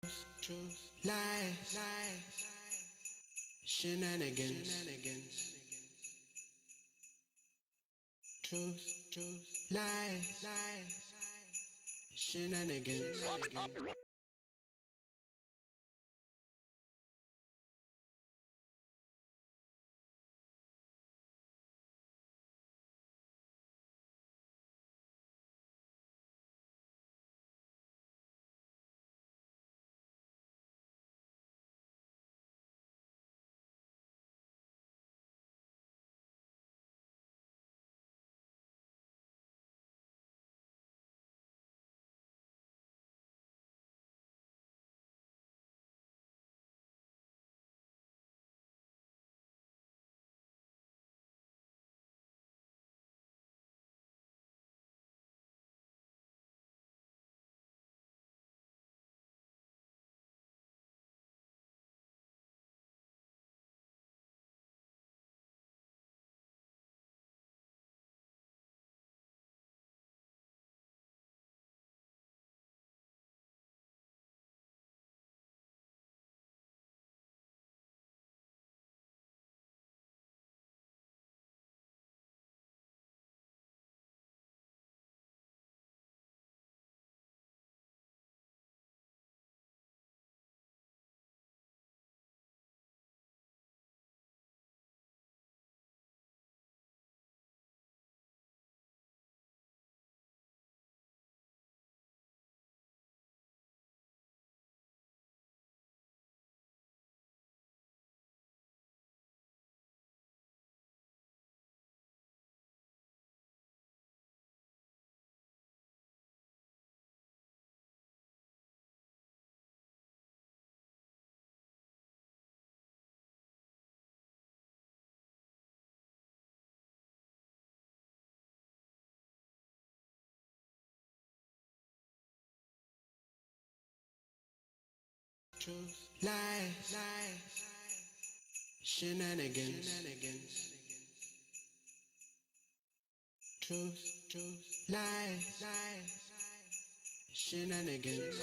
Truth, lies, shenanigans. Truth, lies, shenanigans. Truth, lies, shenanigans. Truth, lies, shenanigans.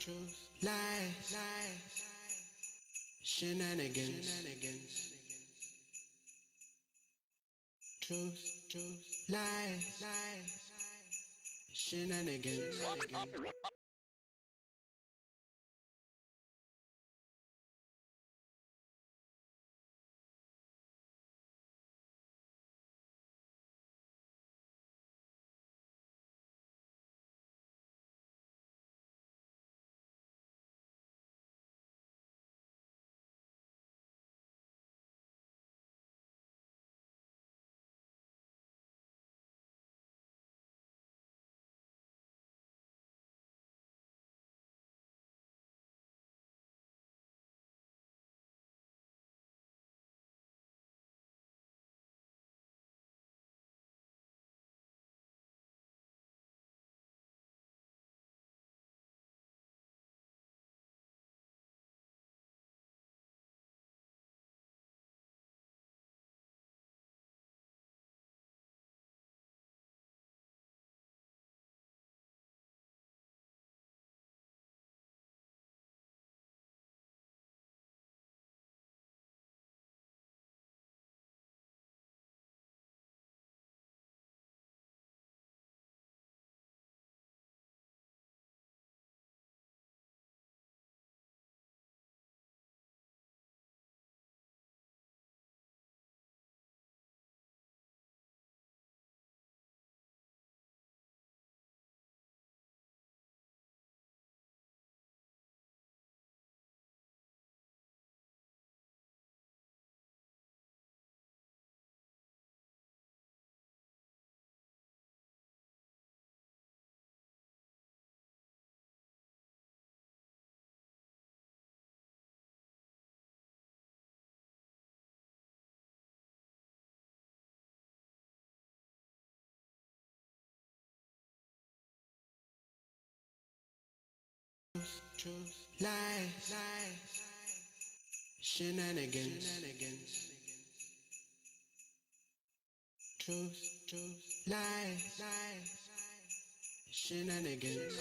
Truth, lies, shenanigans. Truth, lies, shenanigans. truth, lies, shenanigans, truth, lies, shenanigans.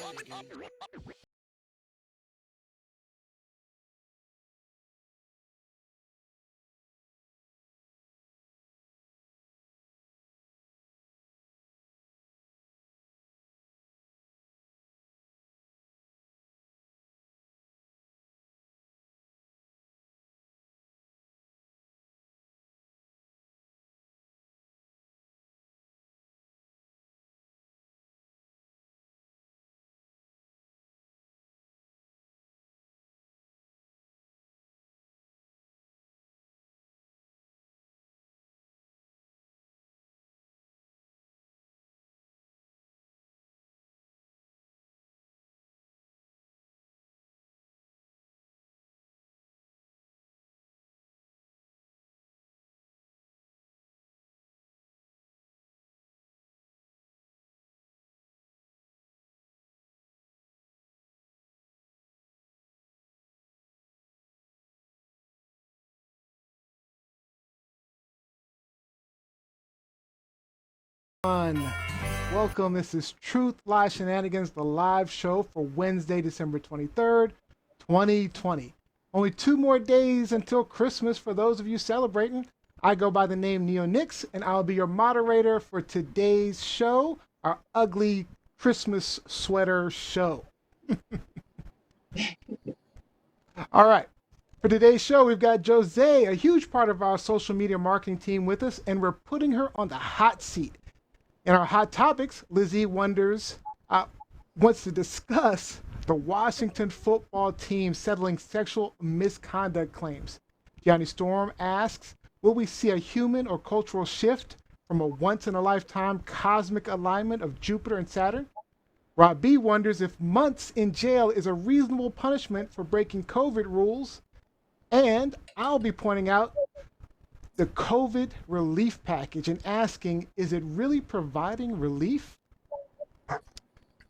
Welcome. This is Truth Live Shenanigans, the live show for Wednesday, December 23rd, 2020. Only 2 more days until Christmas for those of you celebrating. I go by the name Neo Nix, and I'll be your moderator for today's show, our ugly Christmas sweater show. All right. For today's show, we've got Jose, a huge part of our social media marketing team, with us, and we're putting her on the hot seat. In our hot topics, Lizzie wants to discuss the Washington football team settling sexual misconduct claims. Gianni Storm asks, will we see a human or cultural shift from a once-in-a-lifetime cosmic alignment of Jupiter and Saturn? Rob B wonders if months in jail is a reasonable punishment for breaking COVID rules. And I'll be pointing out the COVID relief package and asking, is it really providing relief?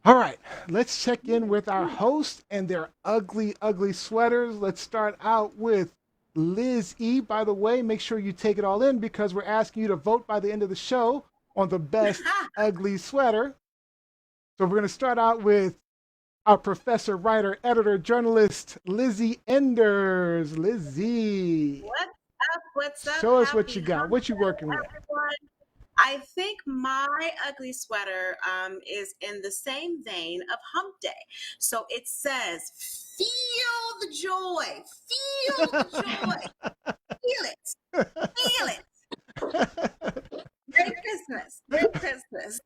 All right, let's check in with our hosts and their ugly, ugly sweaters. Let's start out with Liz E. By the way, make sure you take it all in because we're asking you to vote by the end of the show on the best ugly sweater. So we're going to start out with our professor, writer, editor, journalist, Lizzie Enders. Lizzie. What's up? Show us what you got. What you working with? Everyone. I think my ugly sweater is in the same vein of Hump Day. So it says, feel the joy. Feel the joy. Feel it. Feel it. Merry Christmas. Merry Christmas.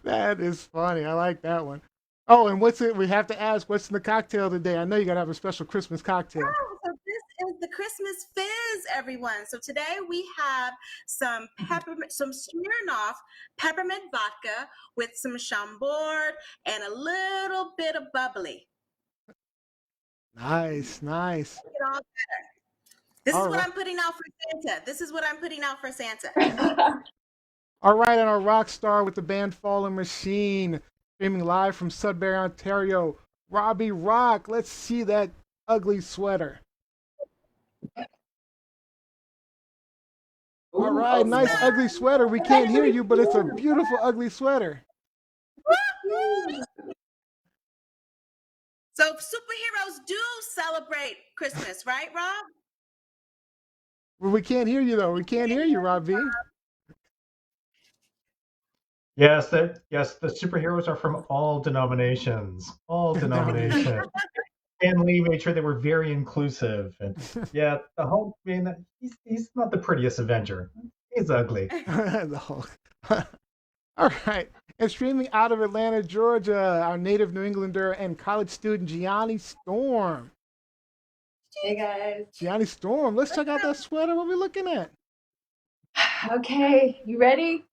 That is funny. I like that one. Oh, and what's it? We have to ask, what's in the cocktail today? I know you got to have a special Christmas cocktail. Oh, so this is the Christmas Fizz, everyone. So today we have some Smirnoff peppermint vodka with some Chambord and a little bit of bubbly. Nice. Make it all better. This is what I'm putting out for Santa. All right, and our rock star with the band Fallen Machine, streaming live from Sudbury, Ontario, Robbie Rock. Let's see that ugly sweater. All right, nice ugly sweater. We can't hear you, but it's a beautiful ugly sweater. So superheroes do celebrate Christmas, right, Rob? Well, we can't hear you, though. We can't hear you, Robbie. Yes, the superheroes are from all denominations. And Lee made sure they were very inclusive. And yeah, the Hulk, he's not the prettiest Avenger. He's ugly. The Hulk. All right. And streaming out of Atlanta, Georgia, our native New Englander and college student, Gianni Storm. Hey, guys. Gianni Storm, let's check out that sweater. What are we looking at? Okay, you ready?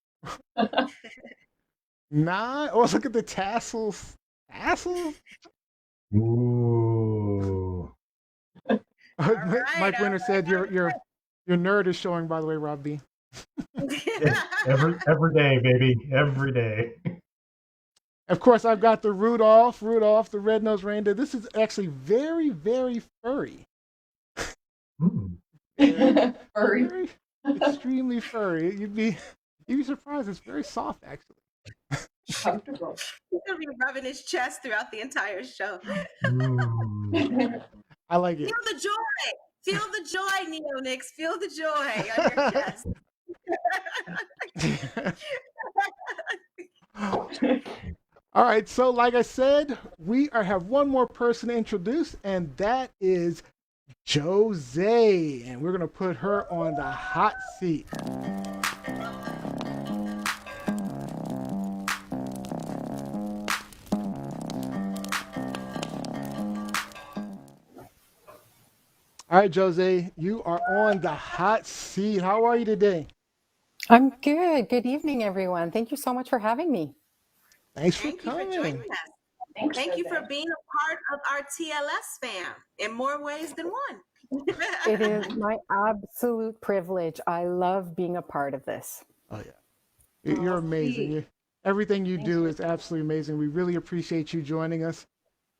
Nah. Oh, look at the tassels. Tassels? Ooh. Mike Winter said your nerd is showing, by the way, Rob B. Every day, baby. Every day. Of course, I've got the Rudolph, the red-nosed reindeer. This is actually very, very furry. Mm. Furry. Very, extremely furry. You'd be surprised. It's very soft, actually. Comfortable. He's gonna be rubbing his chest throughout the entire show. Mm. I like it. Feel the joy. Feel the joy, Neonix. Feel the joy on your chest. All right, so like I said, have one more person to introduce, and that is Jose, and we're gonna put her on the hot seat. All right, Jose, you are on the hot seat. How are you today? I'm good. Good evening, everyone. Thank you so much for having me. Thanks for Thank you for coming. joining us. Thanks, Thank you Jose. for being a part of our TLS fam in more ways than one. It is my absolute privilege. I love being a part of this. Oh yeah, you're amazing. Everything you do is absolutely amazing. We really appreciate you joining us.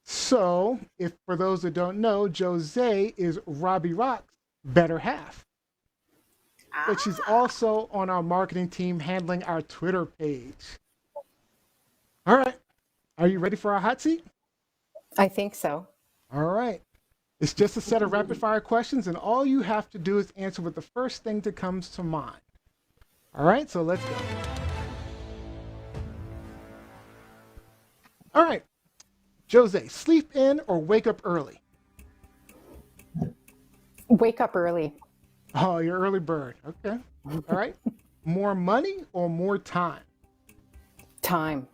So, if for those that don't know, Jose is Robbie Rock's better half, but she's also on our marketing team handling our Twitter page. All right, are you ready for our hot seat? I think so. All right. It's just a set of rapid fire questions, and all you have to do is answer with the first thing that comes to mind. All right, so let's go. All right. Jose, sleep in or wake up early? Wake up early. Oh, you're early bird. Okay. All right. More money or more time? Time.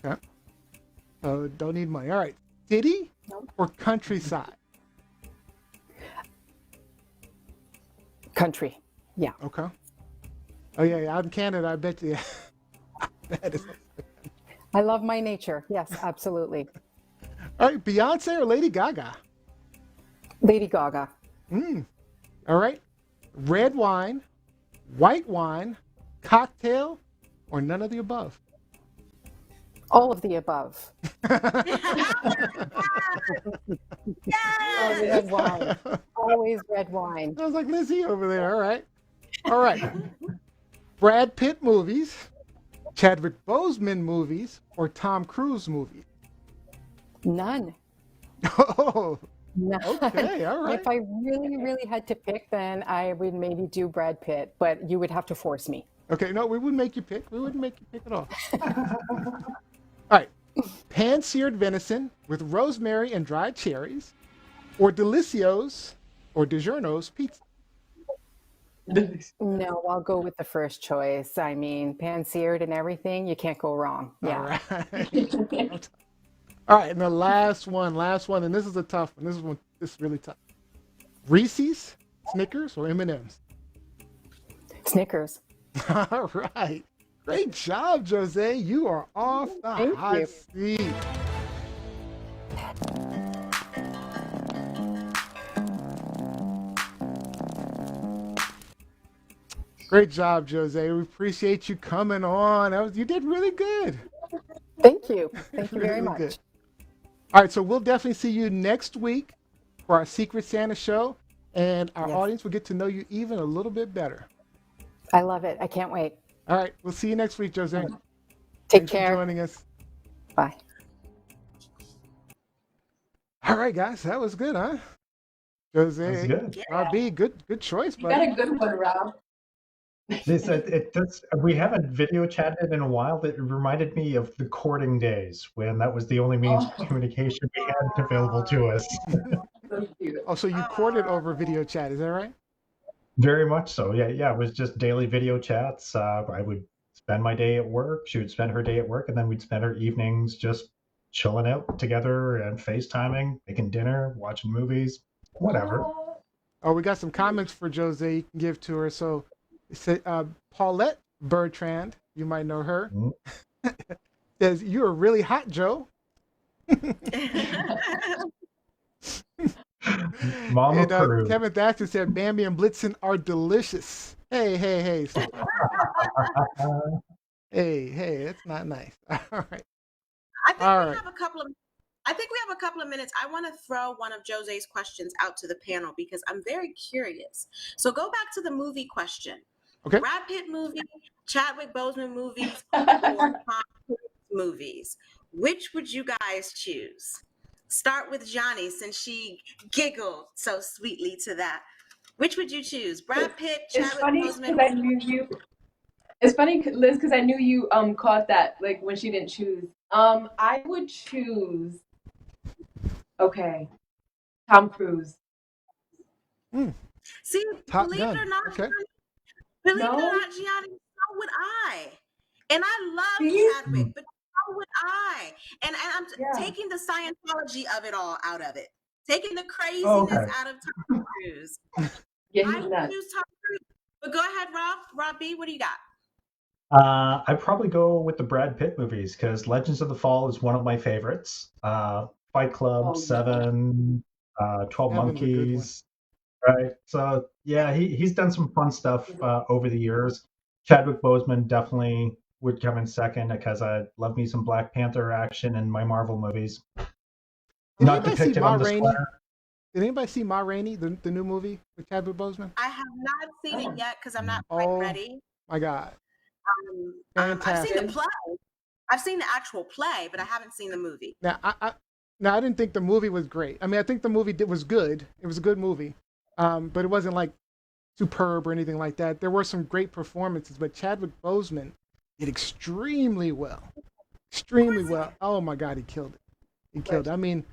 Okay. So don't need money. All right. City or countryside? Country. Yeah. Okay. Oh, yeah. Out in Canada, I bet you. That is... I love my nature. Yes, absolutely. All right. Beyonce or Lady Gaga? Lady Gaga. All right. Red wine, white wine, cocktail, or none of the above? All of the above. Yes! Red wine. Always red wine. Sounds like Lizzie over there. All right. All right. Brad Pitt movies, Chadwick Boseman movies, or Tom Cruise movies? None. Oh, None. okay. All right. If I really, really had to pick, then I would maybe do Brad Pitt, but you would have to force me. Okay. No, we wouldn't make you pick. We wouldn't make you pick at all. All right. Pan-seared venison with rosemary and dried cherries, or Delicios or DiGiorno's pizza? No, I'll go with the first choice. I mean, pan-seared and everything, you can't go wrong. Yeah. All right. All right, and the last one, and this is a tough one. This is really tough. Reese's, Snickers, or M&M's? Snickers. All right. Great job, Jose. You are off the Thank hot you. seat. Great job, Jose. We appreciate you coming on. You did really good. Thank you. Thank you very Really much. good. All right, so we'll definitely see you next week for our Secret Santa show, and our Yes. audience will get to know you even a little bit better. I love it. I can't wait. All right, we'll see you next week, Jose. Take Thanks for care. joining us. Bye. All right, guys, that was good, huh? That's Jose, good. Robbie, good choice, You got buddy. a good one, Rob. We haven't video chatted in a while. That reminded me of the courting days when that was the only means of communication we had available to us. So cute. Oh, so you courted over video chat, is that right? Very much so. Yeah. It was just daily video chats. I would spend my day at work. She would spend her day at work, and then we'd spend our evenings just chilling out together and FaceTiming, making dinner, watching movies, whatever. Oh, we got some comments for Jose you can give to her. So, Paulette Bertrand, you might know her, says, "You're really hot, Joe." Mama And Peru. Kevin Thatcher said, "Bambi and Blitzen are delicious." Hey. Hey, that's not nice. All right. I think All we right. have a couple of. I think we have a couple of minutes. I want to throw one of Jose's questions out to the panel because I'm very curious. So go back to the movie question. Okay. Brad Pitt movie, Chadwick Boseman movies, or Tom Cruise movies. Which would you guys choose? Start with Johnny since she giggled so sweetly to that. Which would you choose? Brad Pitt, It's Chadwick funny Boseman. because I knew you. It's funny, Liz, because I knew you caught that like when she didn't choose. I would choose. Okay, Tom Cruise. See, Top believe it Gun. or not, Okay. believe it or No? not, Gianni, so would I. And I love See? Chadwick, but so would I. And I'm Yeah. taking the Scientology of it all out of it. Taking the craziness Oh, okay. out of Tom Cruise. Yeah, I he's would nuts. choose Tom Cruise. But go ahead, Rob. Rob B, what do you got? I'd probably go with the Brad Pitt movies because Legends of the Fall is one of my favorites. Fight Club, Oh, yeah. 7, 12 Seven's a good one. Monkeys, right? So yeah, he's done some fun stuff over the years. Chadwick Boseman definitely would come in second because I love me some Black Panther action in my Marvel movies. Did Not anybody see depicted Ma on the Rainey? square. Did anybody see Ma Rainey, the new movie with Chadwick Boseman? I have not seen it yet because I'm not quite Oh ready. my God. I've seen the Fantastic. play. I've seen the actual play, but I haven't seen the movie. Now, I didn't think the movie was great. I mean, I think the movie was good. It was a good movie, but it wasn't like superb or anything like that. There were some great performances, but Chadwick Boseman did extremely well. Extremely well. Oh my God, he killed it. He killed it. I mean,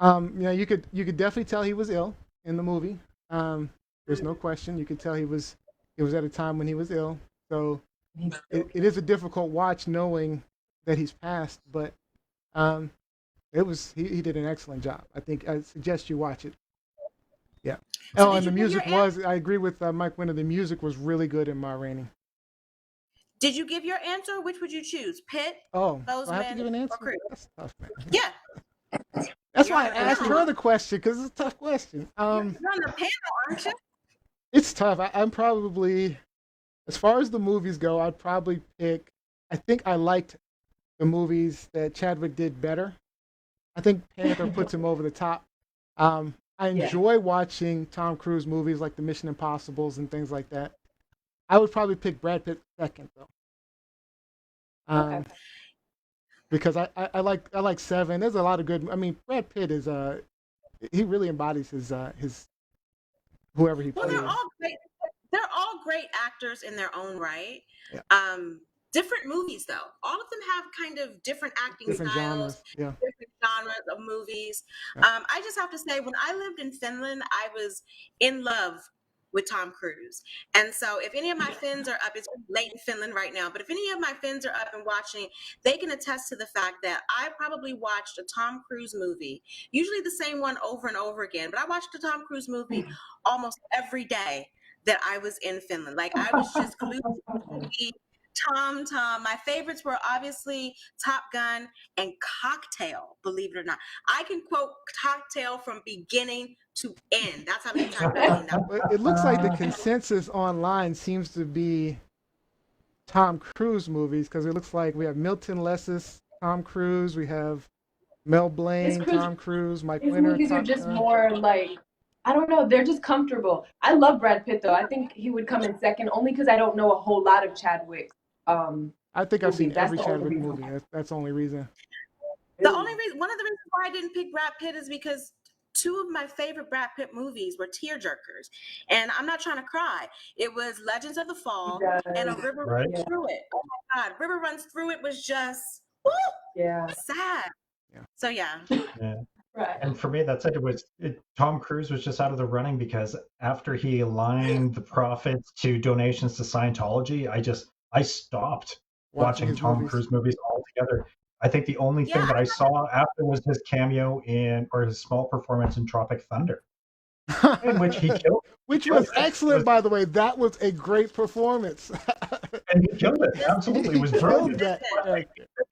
you could definitely tell he was ill in the movie. There's no question. You could tell he was at a time when he was ill. So it is a difficult watch knowing that he's passed, but he did an excellent job. I think I suggest you watch it. Yeah. So And did the you give music your I agree with Mike Winter. The music was really good in Ma Rainey. Did you give your answer? Which would you choose? Pitt, Oh, do I have to Boseman, give an answer? or Cruise? That's tough, man. Yeah. That's You're why I on the asked panel. her the question because it's a tough question. You're on the panel, aren't you? It's tough. I'm probably, as far as the movies go, I'd probably pick. I think I liked the movies that Chadwick did better. I think Panther puts him over the top. I enjoy watching Tom Cruise movies like the Mission Impossibles and things like that. I would probably pick Brad Pitt second though. Okay. Because I like 7. There's a lot of good. I mean, Brad Pitt is he really embodies his whoever he Well, plays. they're all great. They're all great actors in their own right. Yeah. Different movies, though. All of them have kind of different acting Different styles, genres. Yeah. different genres of movies. Yeah. I just have to say, when I lived in Finland, I was in love with Tom Cruise. And so if any of my Finns are up, it's late in Finland right now, but if any of my Finns are up and watching, they can attest to the fact that I probably watched a Tom Cruise movie, usually the same one over and over again, but I watched a Tom Cruise movie almost every day that I was in Finland. Like I was just glued to the movie. Tom. My favorites were obviously Top Gun and Cocktail, believe it or not. I can quote Cocktail from beginning to end. That's how many times I've seen that. It looks like the consensus online seems to be Tom Cruise movies because it looks like we have Milton Lessis, Tom Cruise, we have Mel Blaine, Tom Cruise, Mike His Winter. movies are just more like, I don't know, they're just comfortable. I love Brad Pitt though. I think he would come in second only because I don't know a whole lot of Chadwick. I think I've seen That's every the only Chadwick reason. movie. That's the only reason. The only reason, one of the reasons why I didn't pick Brad Pitt is because 2 of my favorite Brad Pitt movies were tearjerkers, and I'm not trying to cry. It was Legends of the Fall and A River Runs Through It. Oh my God, River Runs Through It was just sad. Yeah. So yeah. Right. And for me, that's it. Tom Cruise was just out of the running because after he aligned the profits to donations to Scientology, I stopped watching his Tom movies. Cruise movies altogether. I think the only thing that I saw after was his cameo or his small performance in Tropic Thunder, in which he killed. Which was excellent, by the way. That was a great performance. And he killed it. Absolutely, it was brilliant.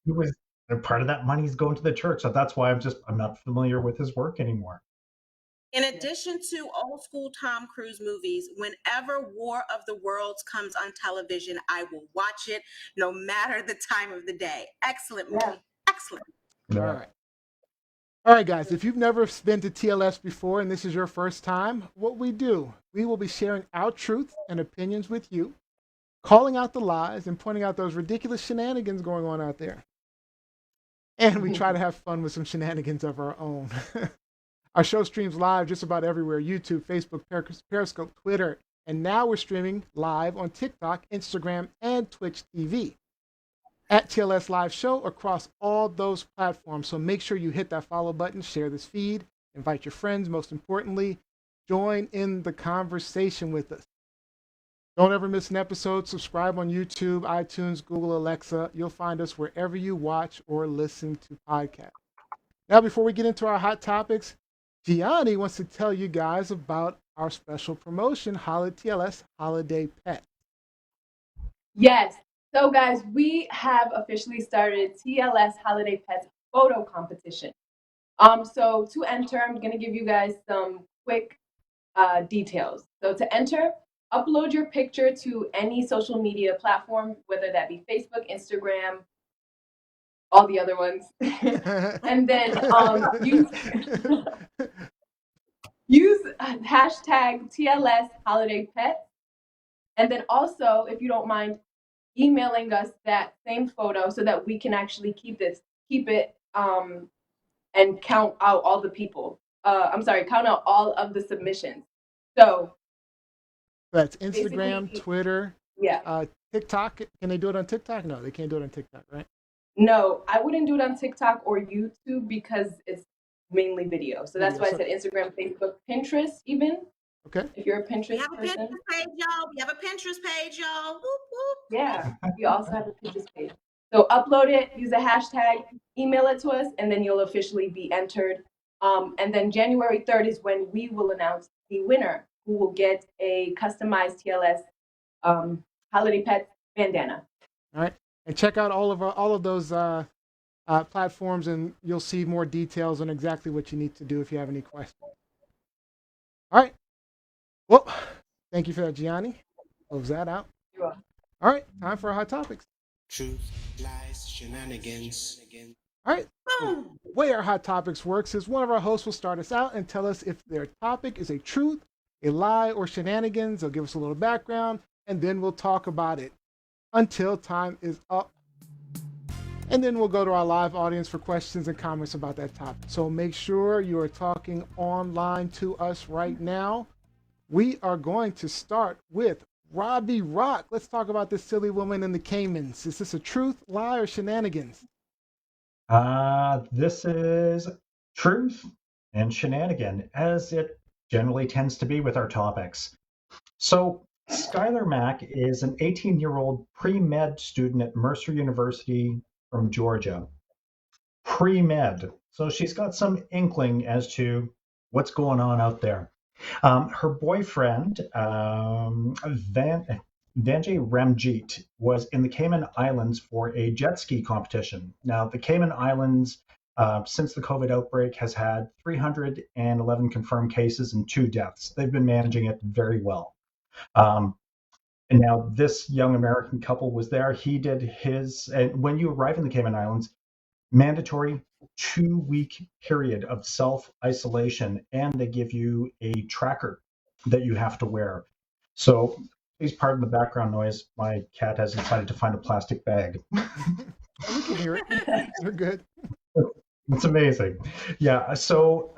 He was. And part of that money is going to the church, so that's why I'm not familiar with his work anymore. In addition to old school Tom Cruise movies, whenever War of the Worlds comes on television, I will watch it no matter the time of the day. Excellent movie. Excellent. All right. All right, guys, if you've never been to TLS before and this is your first time, what we do, we will be sharing our truths and opinions with you, calling out the lies and pointing out those ridiculous shenanigans going on out there. And we try to have fun with some shenanigans of our own. Our show streams live just about everywhere: YouTube, Facebook, Periscope, Twitter, and now we're streaming live on TikTok, Instagram, and Twitch TV. At TLS Live Show across all those platforms. So make sure you hit that follow button, share this feed, invite your friends. Most importantly, join in the conversation with us. Don't ever miss an episode. Subscribe on YouTube, iTunes, Google, Alexa. You'll find us wherever you watch or listen to podcasts. Now, before we get into our hot topics, Gianni wants to tell you guys about our special promotion, TLS Holiday Pet. Yes. So guys, we have officially started TLS Holiday Pets photo competition. So to enter, I'm going to give you guys some quick details. So to enter, upload your picture to any social media platform, whether that be Facebook, Instagram, all the other ones. And then use hashtag TLS Holiday Pets. And then also, if you don't mind, emailing us that same photo so that we can actually keep it and count out all the people. Count out all of the submissions. So that's Instagram, Twitter, yeah, TikTok. Can they do it on TikTok? No, they can't do it on TikTok, right? No, I wouldn't do it on TikTok or YouTube because it's mainly video. So that's why I said Instagram, Facebook, Pinterest even. Okay. If you're a Pinterest We have a person. Pinterest page, y'all. We have a Pinterest page, y'all. Whoop, whoop. Yeah, we also have a Pinterest page. So upload it, use a hashtag, email it to us, and then you'll officially be entered. And then January 3rd is when we will announce the winner, who will get a customized TLS Holiday Pets bandana. All right, and check out all of those platforms, and you'll see more details on exactly what you need to do if you have any questions. All right. Well, thank you for that, Gianni. Close that out. You're welcome. All right, time for our hot topics. Truth, lies, shenanigans. All right. The way our hot topics works is one of our hosts will start us out and tell us if their topic is a truth, a lie, or shenanigans. They'll give us a little background, and then we'll talk about it until time is up. And then we'll go to our live audience for questions and comments about that topic. So make sure you are talking online to us right now. We are going to start with Robbie Rock. Let's talk about this silly woman in the Caymans. Is this a truth, lie, or shenanigans? This is truth and shenanigan, as it generally tends to be with our topics. So Skylar Mack is an 18-year-old pre-med student at Mercer University from Georgia. Pre-med. So she's got some inkling as to what's going on out there. Her boyfriend, Vanjay Ramjeet, was in the Cayman Islands for a jet ski competition. Now, the Cayman Islands, since the COVID outbreak, has had 311 confirmed cases and 2 deaths. They've been managing it very well. And now this young American couple was there. He did his, and when you arrive in the Cayman Islands, mandatory 2-week period of self-isolation, and they give you a tracker that you have to wear. So please pardon the background noise. My cat has decided to find a plastic bag. We can hear it. You're good. It's amazing. Yeah. So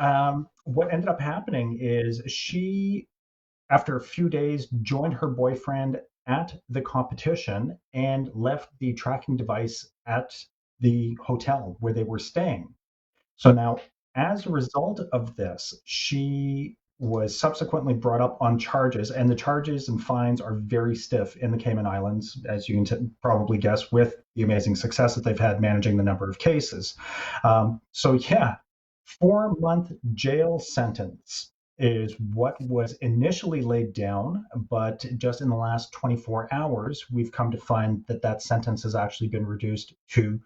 what ended up happening is she, after a few days, joined her boyfriend at the competition and left the tracking device at the hotel where they were staying. So now, as a result of this, she was subsequently brought up on charges, and the charges and fines are very stiff in the Cayman Islands, as you can probably guess, with the amazing success that they've had managing the number of cases. 4-month jail sentence is what was initially laid down, but just in the last 24 hours, we've come to find that that sentence has actually been reduced to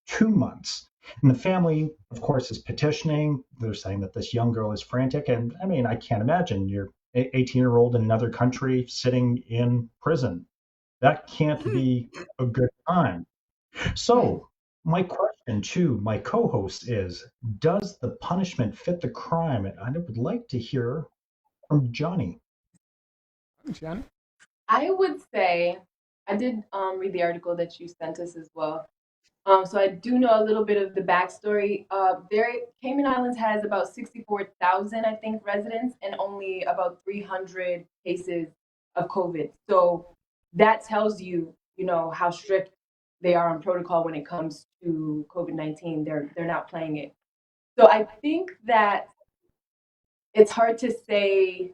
2 months. And the family, of course, is petitioning. They're saying that this young girl is frantic. And I mean, I can't imagine you're an 18-year-old in another country sitting in prison. That can't be a good time. So my question to my co-host is, does the punishment fit the crime? And I would like to hear from Johnny. Johnny? I would say I did read the article that you sent us as well. So I do know a little bit of the backstory. Cayman Islands has about 64,000, I think, residents and only about 300 cases of COVID. So that tells you, how strict they are on protocol when it comes to COVID-19. They're not playing it. So I think that it's hard to say,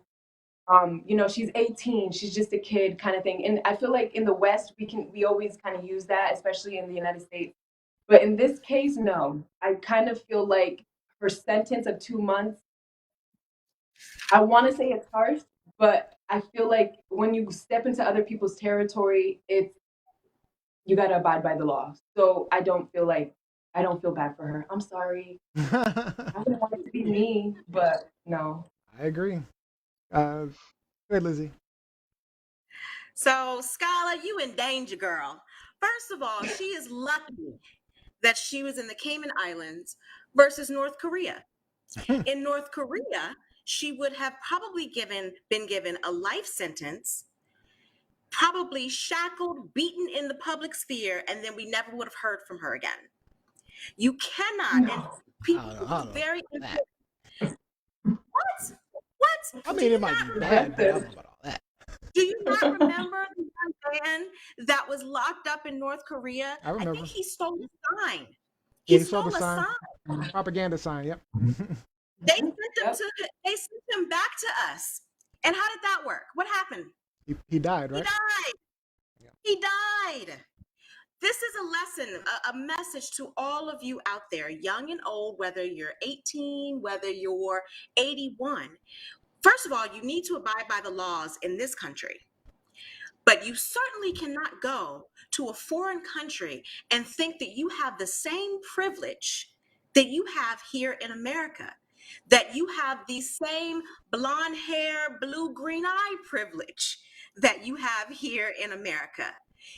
she's 18, she's just a kid kind of thing. And I feel like in the West, we always kind of use that, especially in the United States. But in this case, no. I kind of feel like her sentence of 2 months, I want to say it's harsh, but I feel like when you step into other people's territory, you got to abide by the law. So I don't feel bad for her. I'm sorry. I wouldn't want it to be me, but no. I agree. Go ahead, Lizzie. So, Skylar, you in danger, girl. First of all, she is lucky that she was in the Cayman Islands versus North Korea. In North Korea, she would have probably been given a life sentence, probably shackled, beaten in the public sphere, and then we never would have heard from her again. You cannot, and people who very what? I mean, it might be bad, but I don't know about all that. Do you not remember the young man that was locked up in North Korea? I remember. think he stole a sign. Yeah, He he stole stole the a sign. sign. Propaganda sign, yep. They sent him back to us. And how did that work? What happened? He died, right? He died. Yeah. He died. This is a lesson, a message to all of you out there, young and old, whether you're 18, whether you're 81. First of all, you need to abide by the laws in this country. But you certainly cannot go to a foreign country and think that you have the same privilege that you have here in America, that you have the same blonde hair, blue, green eye privilege that you have here in America.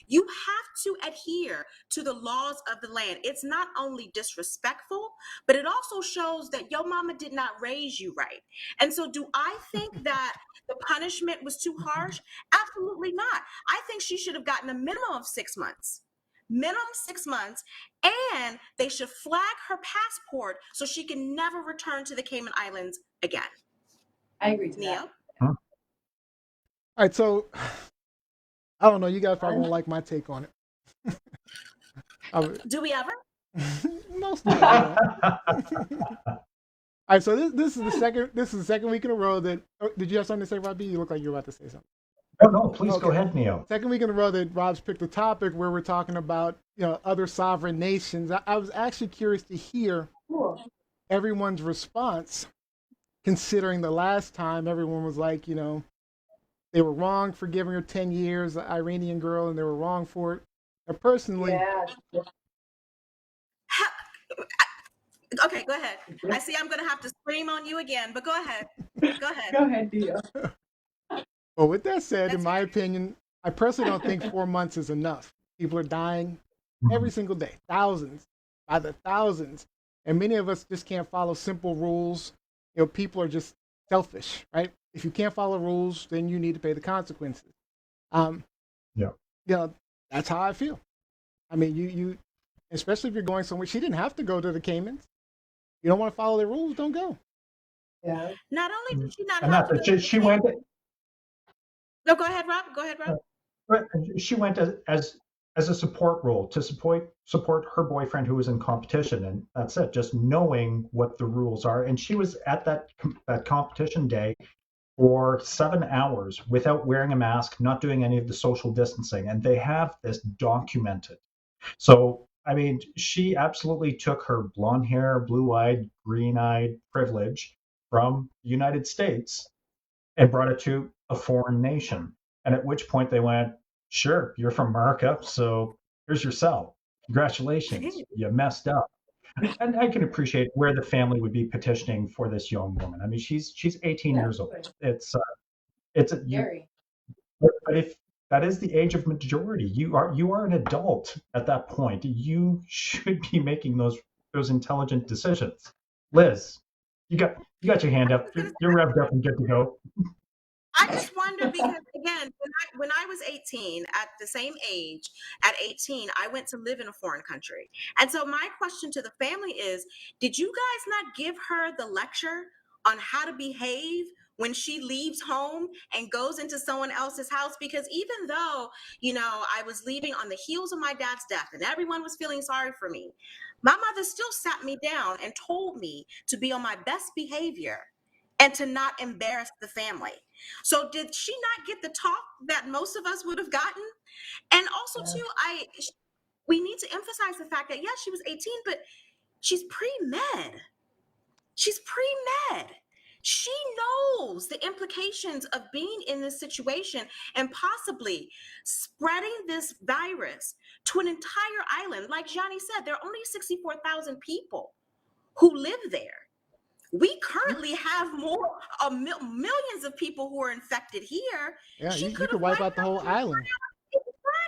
You have to adhere to the laws of the land. It's not only disrespectful, but it also shows that your mama did not raise you right. And so do I think that the punishment was too harsh? Absolutely not. I think she should have gotten a minimum of 6 months. Minimum 6 months, and they should flag her passport so she can never return to the Cayman Islands again. I agree to Neo? that. All right, so I don't know. You guys probably won't like my take on it. Do we ever? Most of them. All right, so this is the second week in a row that. Oh, did you have something to say, Robbie? You look like you were about to say something. No, please go ahead, Neo. Second week in a row that Rob's picked a topic where we're talking about other sovereign nations. I was actually curious to hear everyone's response, considering the last time everyone was like, they were wrong for giving her 10 years, the Iranian girl, and they were wrong for it. And personally, Okay, go ahead. I see I'm going to have to scream on you again, but go ahead. Go ahead. Go ahead, Dio. Well, with that said, in my opinion, I personally don't think 4 months is enough. People are dying every single day, thousands, by the thousands. And many of us just can't follow simple rules. People are just selfish, right? If you can't follow rules, then you need to pay the consequences. That's how I feel. I mean, you especially if you're going somewhere. She didn't have to go to the Caymans. You don't want to follow the rules, don't go. Yeah. Not only did she not And have to go, she went. No, go ahead, Rob. Go ahead, Rob. She went as a support role to support her boyfriend who was in competition, and that's it. Just knowing what the rules are, and she was at that competition day for 7 hours without wearing a mask, not doing any of the social distancing, and they have this documented. So I mean, she absolutely took her blonde hair, blue-eyed, green-eyed privilege from the United States and brought it to a foreign nation. And at which point they went, sure, you're from America, so here's your cell. Congratulations, you messed up. And I can appreciate where the family would be petitioning for this young woman. I mean, she's 18 years old. It's Scary. but that is the age of majority. You are an adult at that point. You should be making those intelligent decisions. Liz, you got your hand up. You're revved up and good to go. I just wonder because again, when I was 18, at the same age, at 18, I went to live in a foreign country. And so my question to the family is, did you guys not give her the lecture on how to behave when she leaves home and goes into someone else's house? Because even though, I was leaving on the heels of my dad's death and everyone was feeling sorry for me, my mother still sat me down and told me to be on my best behavior and to not embarrass the family. So did she not get the talk that most of us would have gotten? And also too, we need to emphasize the fact that yes, she was 18, but she's pre-med. She's pre-med. She knows the implications of being in this situation and possibly spreading this virus to an entire island. Like Johnny said, there are only 64,000 people who live there. We currently have millions of people who are infected here. Yeah, She you could wipe out the whole island.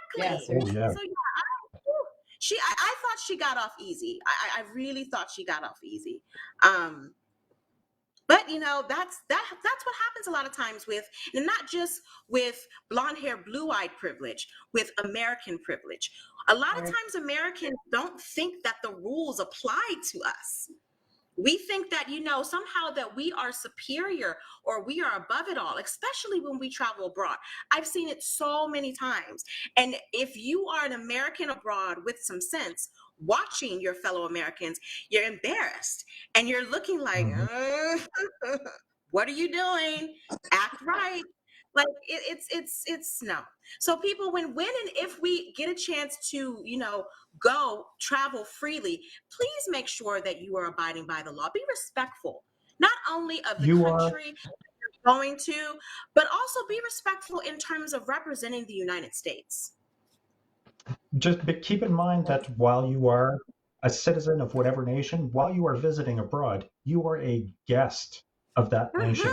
Exactly. Oh, yeah. So I thought she got off easy. I really thought she got off easy. But that's what happens a lot of times with, and not just with blonde hair, blue-eyed privilege, with American privilege. A lot of times Americans don't think that the rules apply to us. We think that, somehow that we are superior or we are above it all, especially when we travel abroad. I've seen it so many times. And if you are an American abroad with some sense, watching your fellow Americans, you're embarrassed and you're looking like, what are you doing? Act right. Like it's no. So people, when and if we get a chance to, go travel freely, please make sure that you are abiding by the law. Be respectful, not only of the country you're going to, but also be respectful in terms of representing the United States. Just keep in mind that while you are a citizen of whatever nation, while you are visiting abroad, you are a guest of that nation.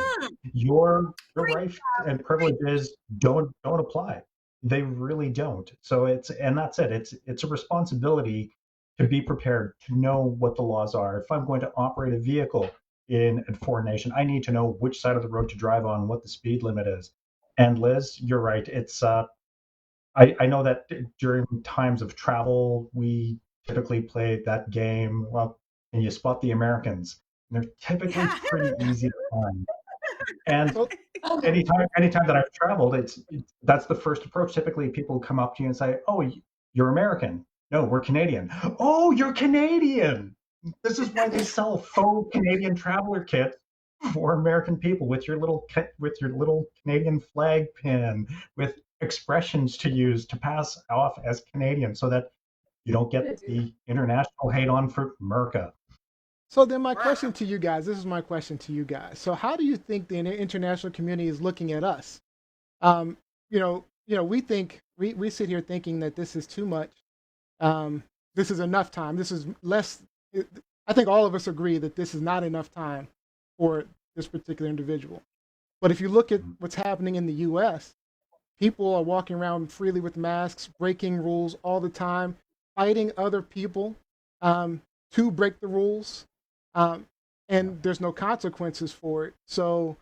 Your rights and privileges don't apply. They really don't. So that's it. It's a responsibility to be prepared, to know what the laws are. If I'm going to operate a vehicle in a foreign nation, I need to know which side of the road to drive on, what the speed limit is. And Liz, you're right. It's I know that during times of travel, we typically play that game. Well, and you spot the Americans. They're typically pretty easy to find. And anytime that I've traveled, that's the first approach. Typically, people come up to you and say, "Oh, you're American." No, we're Canadian. Oh, you're Canadian. This is why they sell faux Canadian traveler kits for American people with your little Canadian flag pin, with expressions to use to pass off as Canadian, so that you don't get the international hate on for America. So then my question to you guys, this is my question to you guys. So how do you think the international community is looking at us? We think, we sit here thinking that this is too much. This is enough time. This is less. I think all of us agree that this is not enough time for this particular individual. But if you look at what's happening in the U.S., people are walking around freely with masks, breaking rules all the time, fighting other people to break the rules. And there's no consequences for it. So,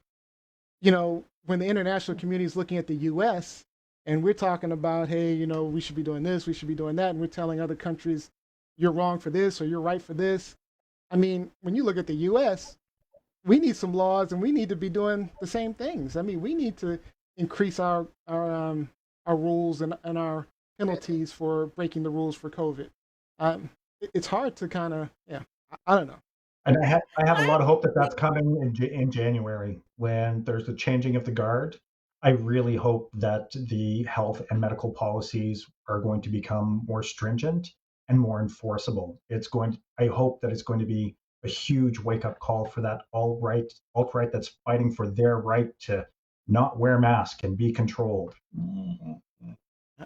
when the international community is looking at the U.S. and we're talking about, hey, we should be doing this, we should be doing that, and we're telling other countries, you're wrong for this or you're right for this. I mean, when you look at the U.S., we need some laws and we need to be doing the same things. I mean, we need to increase our rules and our penalties for breaking the rules for COVID. It's hard to kind of, I don't know. And I have a lot of hope that that's coming in January when there's the changing of the guard. I really hope that the health and medical policies are going to become more stringent and more enforceable. I hope that it's going to be a huge wake-up call for that alt-right that's fighting for their right to not wear masks and be controlled.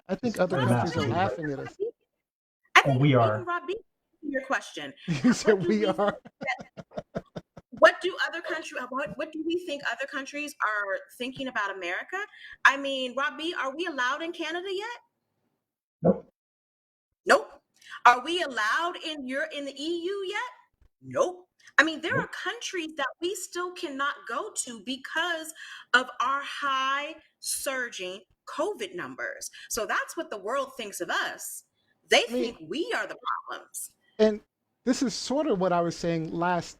I think other countries are laughing at us. I think we are. Rob, your question. You said we are. What do other countries? What do we think other countries are thinking about America? I mean, Robbie, are we allowed in Canada yet? Nope. Nope. Are we allowed in the EU yet? Nope. I mean, there are countries that we still cannot go to because of our high surging COVID numbers. So that's what the world thinks of us. They think we are the problems. And this is sort of what I was saying last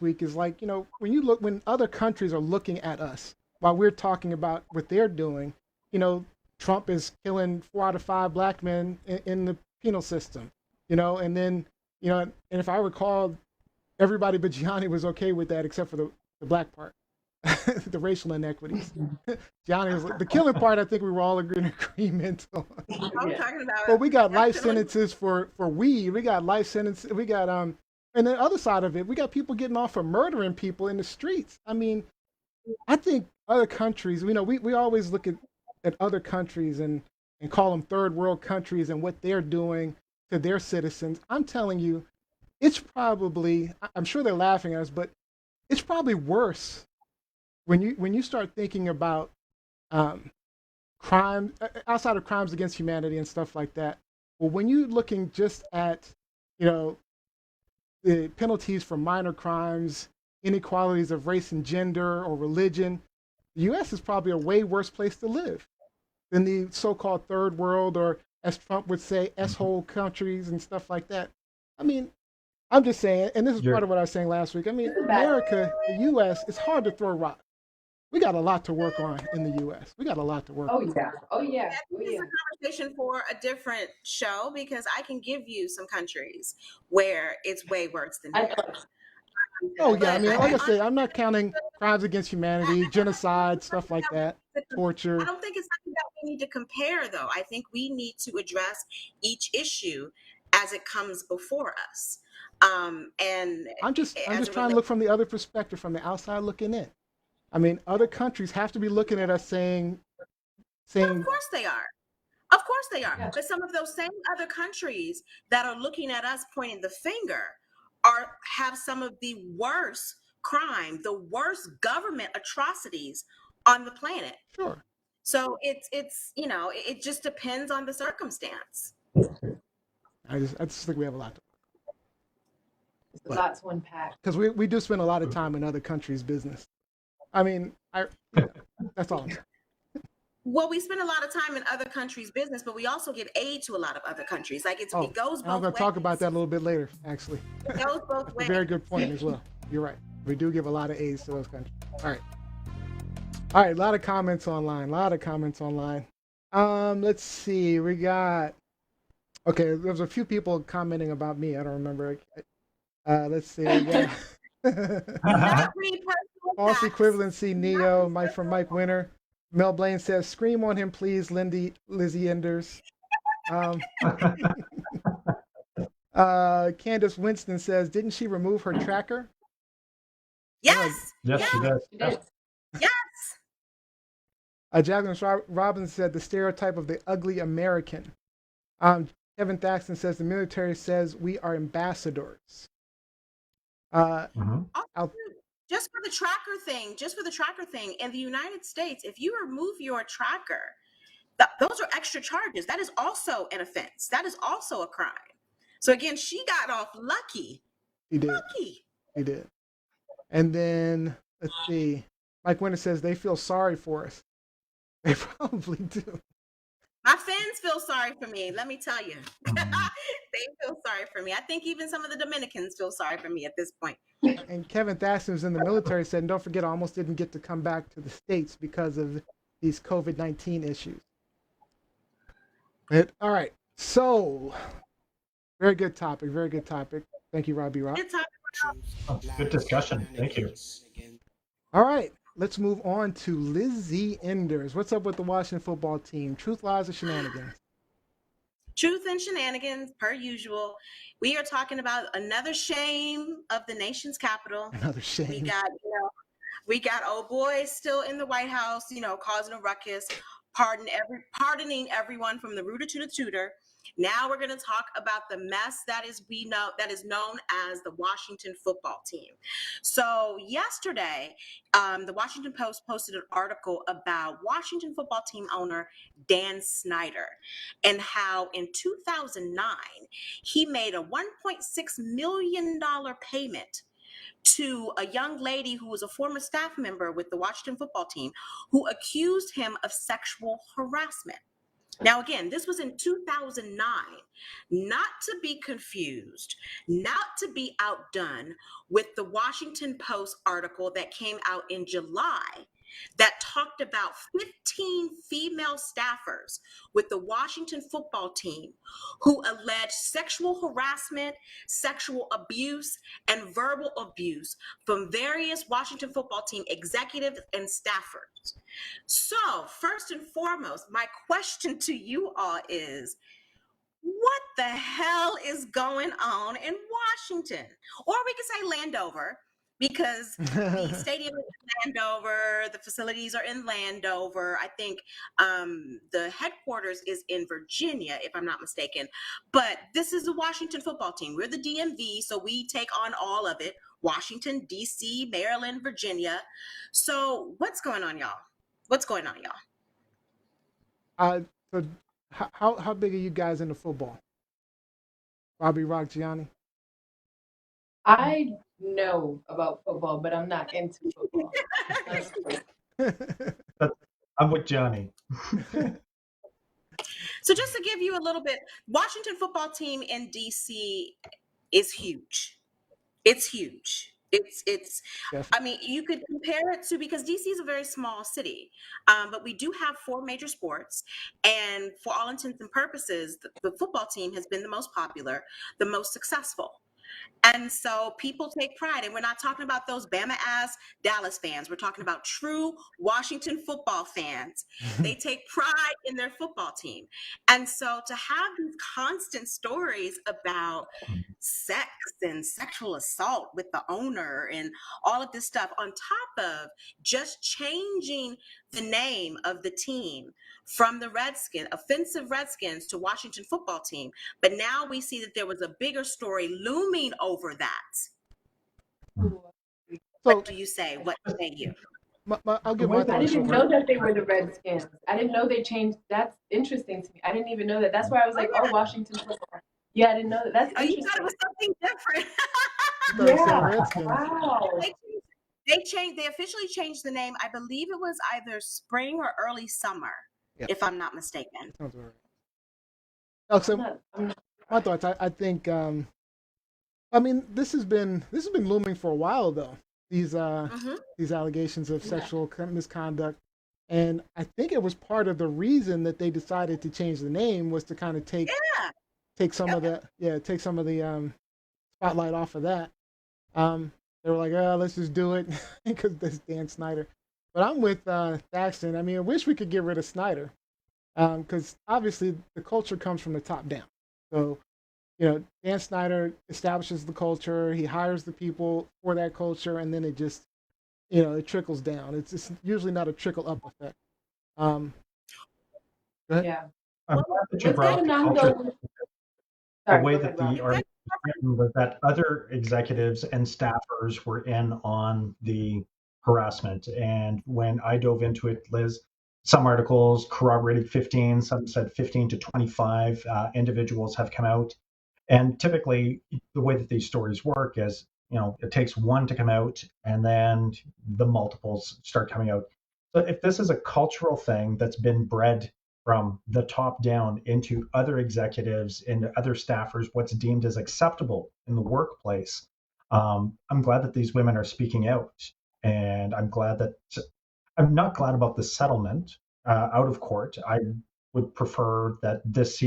week is like, you know, when other countries are looking at us while we're talking about what they're doing, you know, Trump is killing 4 out of 5 black men in the penal system, you know, and then, you know, and if I recall, everybody but Gianni was okay with that except for the black part, the racial inequities. Gianni was like, the killing part, I think we were all in agreement on. I'm talking about. But we got life sentences for weed. We got life sentences. We got and the other side of it, we got people getting off for murdering people in the streets. I mean, I think other countries, you know, we always look at other countries and call them third world countries and what they're doing to their citizens. I'm telling you, it's probably, I'm sure they're laughing at us, but it's probably worse when you start thinking about crime outside of crimes against humanity and stuff like that. Well, when you're looking just at, you know, the penalties for minor crimes, inequalities of race and gender or religion, the U.S. is probably a way worse place to live than the so-called third world, or as Trump would say, S-hole countries and stuff like that. I mean, I'm just saying, and this is part of what I was saying last week. I mean, America, the U.S., it's hard to throw rocks. We got a lot to work on in the U.S. We got a lot to work on. Oh yeah. It's a conversation for a different show because I can give you some countries where it's way worse than here. Oh yeah, I mean, like I say, I'm not counting crimes against humanity, genocide, stuff like that, torture. I don't think it's something that we need to compare, though. I think we need to address each issue as it comes before us. And I'm just trying to look from the other perspective, from the outside looking in. I mean, other countries have to be looking at us saying. Of course they are. Of course they are. Yeah. But some of those same other countries that are looking at us pointing the finger have some of the worst crime, the worst government atrocities on the planet. Sure. So it's you know, it just depends on the circumstance. I just think we have a lot to. There's a lot to unpack. Because we do spend a lot of time in other countries' business. I mean, that's all I'm saying. Well, we spend a lot of time in other countries' business, but we also give aid to a lot of other countries. Like it goes both ways. I'm going to talk about that a little bit later, actually. It goes both ways. A very good point as well. You're right. We do give a lot of aids to those countries. All right. A lot of comments online. Let's see. We got. Okay, there's a few people commenting about me. I don't remember. Let's see. We got false equivalency. Neo. From Mike Winter. Mel Blaine says, "Scream on him, please, Lizzie Enders." Candace Winston says, "Didn't she remove her tracker?" Yes. Yes, she did. Yes. Jacqueline Robbins said, "The stereotype of the ugly American." Kevin Thaxton says, "The military says we are ambassadors." Just for the tracker thing, in the United States, if you remove your tracker, those are extra charges. That is also an offense. That is also a crime. So again, she got off lucky. He did. And then, let's see. Mike Winter says, "They feel sorry for us." They probably do. My fans feel sorry for me, let me tell you. They feel sorry for me. I think even some of the Dominicans feel sorry for me at this point. And Kevin Thaxton, who's in the military, said, "And don't forget, I almost didn't get to come back to the States because of these COVID-19 issues." All right. So, very good topic. Thank you, Robbie Rock. Good topic. Good discussion. Thank you. All right. Let's move on to Lizzie Enders. What's up with the Washington football team? Truth, lies, or shenanigans? Truth and shenanigans, per usual. We are talking about another shame of the nation's capital. Another shame. We got old boys still in the White House, causing a ruckus, pardoning everyone from the rooter to the tutor. Now we're going to talk about the mess that is known as the Washington football team. So yesterday, the Washington Post posted an article about Washington football team owner Dan Snyder and how in 2009 he made a $1.6 million payment to a young lady who was a former staff member with the Washington football team who accused him of sexual harassment. Now, again, this was in 2009, not to be confused, not to be outdone with the Washington Post article that came out in July that talked about 15 female staffers with the Washington football team who alleged sexual harassment, sexual abuse, and verbal abuse from various Washington football team executives and staffers. So, first and foremost, my question to you all is, what the hell is going on in Washington? Or we could say Landover, because the stadium is in Landover, the facilities are in Landover. I think the headquarters is in Virginia, if I'm not mistaken. But this is the Washington football team. We're the DMV, so we take on all of it. Washington, D.C., Maryland, Virginia. So what's going on, y'all? What's going on, y'all? So how big are you guys into football? Bobby, Rock, Gianni? I know about football, but I'm not into football. I'm with Johnny. So just to give you a little bit, Washington football team in DC is huge. It's huge. It's Yes. I mean, you could compare it to, because DC is a very small city, but we do have 4 major sports, and for all intents and purposes, the football team has been the most popular, the most successful. And so people take pride, and we're not talking about those Bama ass Dallas fans. We're talking about true Washington football fans. They take pride in their football team. And so to have these constant stories about sex and sexual assault with the owner and all of this stuff, on top of just changing the name of the team from the offensive Redskins to Washington football team. But now we see that there was a bigger story looming over that. So, What do you say? What say you? I'll give my I thoughts. didn't know that they were the Redskins. I didn't know they changed. That's interesting to me. I didn't even know that. That's why I was like, oh, Washington football. Yeah, I didn't know that. That's interesting. You thought it was something different. Yeah. Wow. They officially changed the name. I believe it was either spring or early summer, if I'm not mistaken. Sounds right. Oh, so my thoughts. I think. I mean, this has been looming for a while though. These allegations of sexual misconduct, and I think it was part of the reason that they decided to change the name was to kind of take some of the spotlight off of that. They were like, let's just do it because there's Dan Snyder. But I'm with Thaxton. I mean, I wish we could get rid of Snyder because obviously the culture comes from the top down. So, Dan Snyder establishes the culture. He hires the people for that culture, and then it just, it trickles down. It's usually not a trickle up effect. Go ahead. Yeah. I'm glad that you brought up the culture. The way that the article was that other executives and staffers were in on the harassment. And when I dove into it, Liz, some articles corroborated 15, some said 15 to 25 individuals have come out. And typically, the way that these stories work is, it takes one to come out, and then the multiples start coming out. So if this is a cultural thing that's been bred from the top down into other executives and other staffers, what's deemed as acceptable in the workplace, I'm glad that these women are speaking out. And I'm not glad about the settlement out of court. I would prefer that this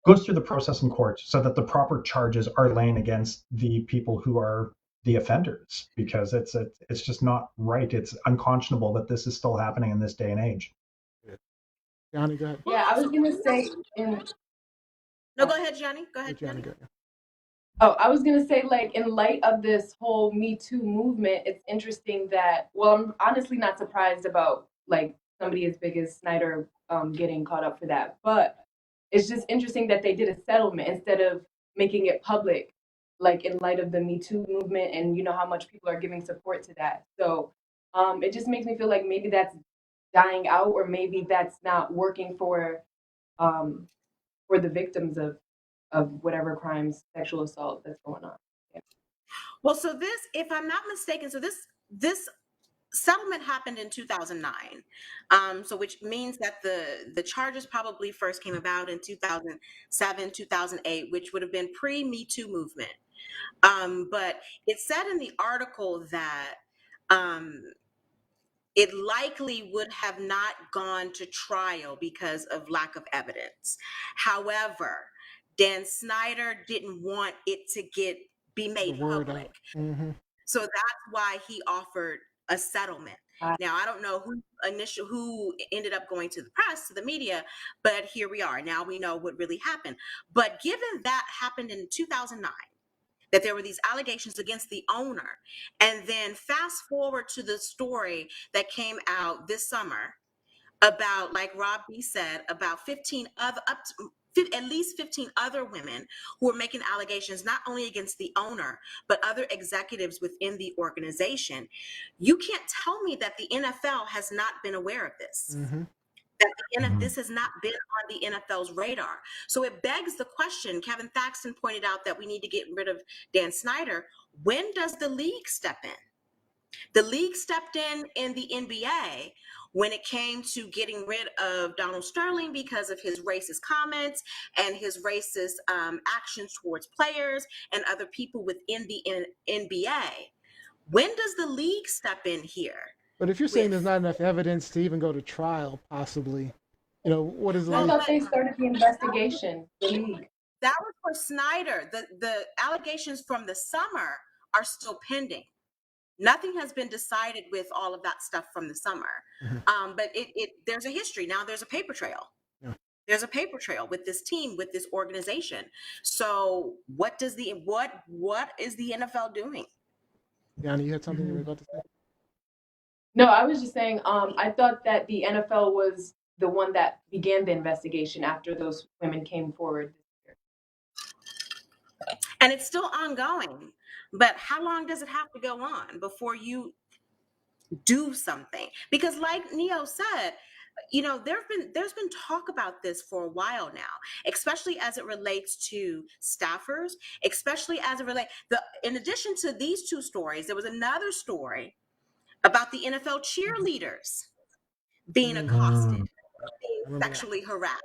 goes through the process in court so that the proper charges are laying against the people who are the offenders, because it's just not right. It's unconscionable that this is still happening in this day and age. Gianni, go ahead. Yeah, I was gonna say No, go ahead, Gianni. Go ahead, Gianni. I was gonna say, like, in light of this whole Me Too movement, it's interesting that, well, I'm honestly not surprised about like somebody as big as Snyder getting caught up for that, but it's just interesting that they did a settlement instead of making it public, like in light of the Me Too movement and how much people are giving support to that. So it just makes me feel like maybe that's dying out, or maybe that's not working for the victims of whatever crimes, sexual assault that's going on. Yeah. Well, so this, if I'm not mistaken, so this settlement happened in 2009, so which means that the charges probably first came about in 2007, 2008, which would have been pre-Me Too movement. But it said in the article that it likely would have not gone to trial because of lack of evidence. However, Dan Snyder didn't want it to be The made word public. out. Mm-hmm. So that's why he offered a settlement. Now, I don't know who ended up going to the press, to the media, but here we are. Now we know what really happened. But given that happened in 2009, that there were these allegations against the owner, and then fast forward to the story that came out this summer about, like Rob B said, about 15 other, at least 15 other women who were making allegations not only against the owner, but other executives within the organization. You can't tell me that the NFL has not been aware of this. Mm-hmm. That this has not been on the NFL's radar. So it begs the question, Kevin Thaxton pointed out that we need to get rid of Dan Snyder. When does the league step in? The league stepped in the NBA when it came to getting rid of Donald Sterling because of his racist comments and his racist actions towards players and other people within the NBA. When does the league step in here? But if you're saying there's not enough evidence to even go to trial, possibly, what is the I league? thought they started the investigation, the league. That was for Snyder. The allegations from the summer are still pending. Nothing has been decided with all of that stuff from the summer. Mm-hmm. But there's a history. Now there's a paper trail. Yeah. There's a paper trail with this team, with this organization. So what is the NFL doing? Yanni, you had something you were about to say? No, I was just saying, I thought that the NFL was the one that began the investigation after those women came forward. And it's still ongoing. But how long does it have to go on before you do something? Because like Neo said, there's been talk about this for a while now, especially as it relates to staffers, especially as it relates, in addition to these two stories, there was another story about the NFL cheerleaders being accosted, being sexually harassed,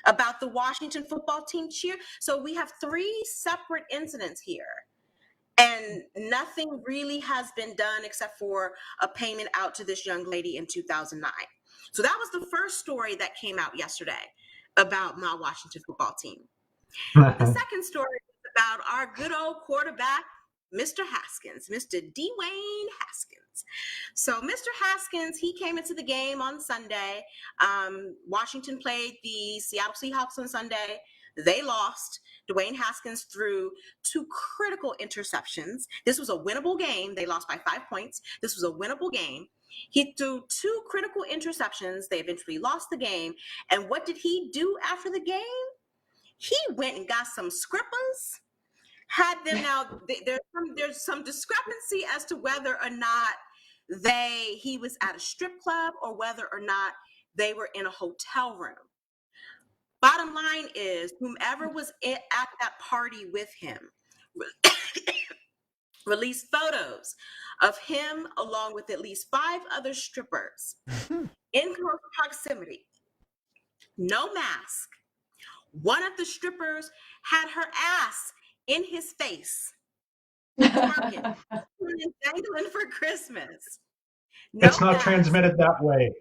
about the Washington football team cheer. So we have three separate incidents here. And nothing really has been done except for a payment out to this young lady in 2009. So that was the first story that came out yesterday about my Washington football team. The second story is about our good old quarterback, Mr. Haskins, Mr. Dwayne Haskins. So Mr. Haskins, he came into the game on Sunday. Washington played the Seattle Seahawks on Sunday. They lost. Dwayne Haskins threw two critical interceptions. This was a winnable game. They lost by 5 points. This was a winnable game. He threw two critical interceptions. They eventually lost the game. And what did he do after the game? He went and got some scrippers, had them. Now, there's some discrepancy as to whether or not he was at a strip club or whether or not they were in a hotel room. Bottom line is, whomever was at that party with him released photos of him along with at least 5 other strippers in close proximity, no mask. One of the strippers had her ass in his face, dangling for Christmas. No it's not mask. Transmitted that way.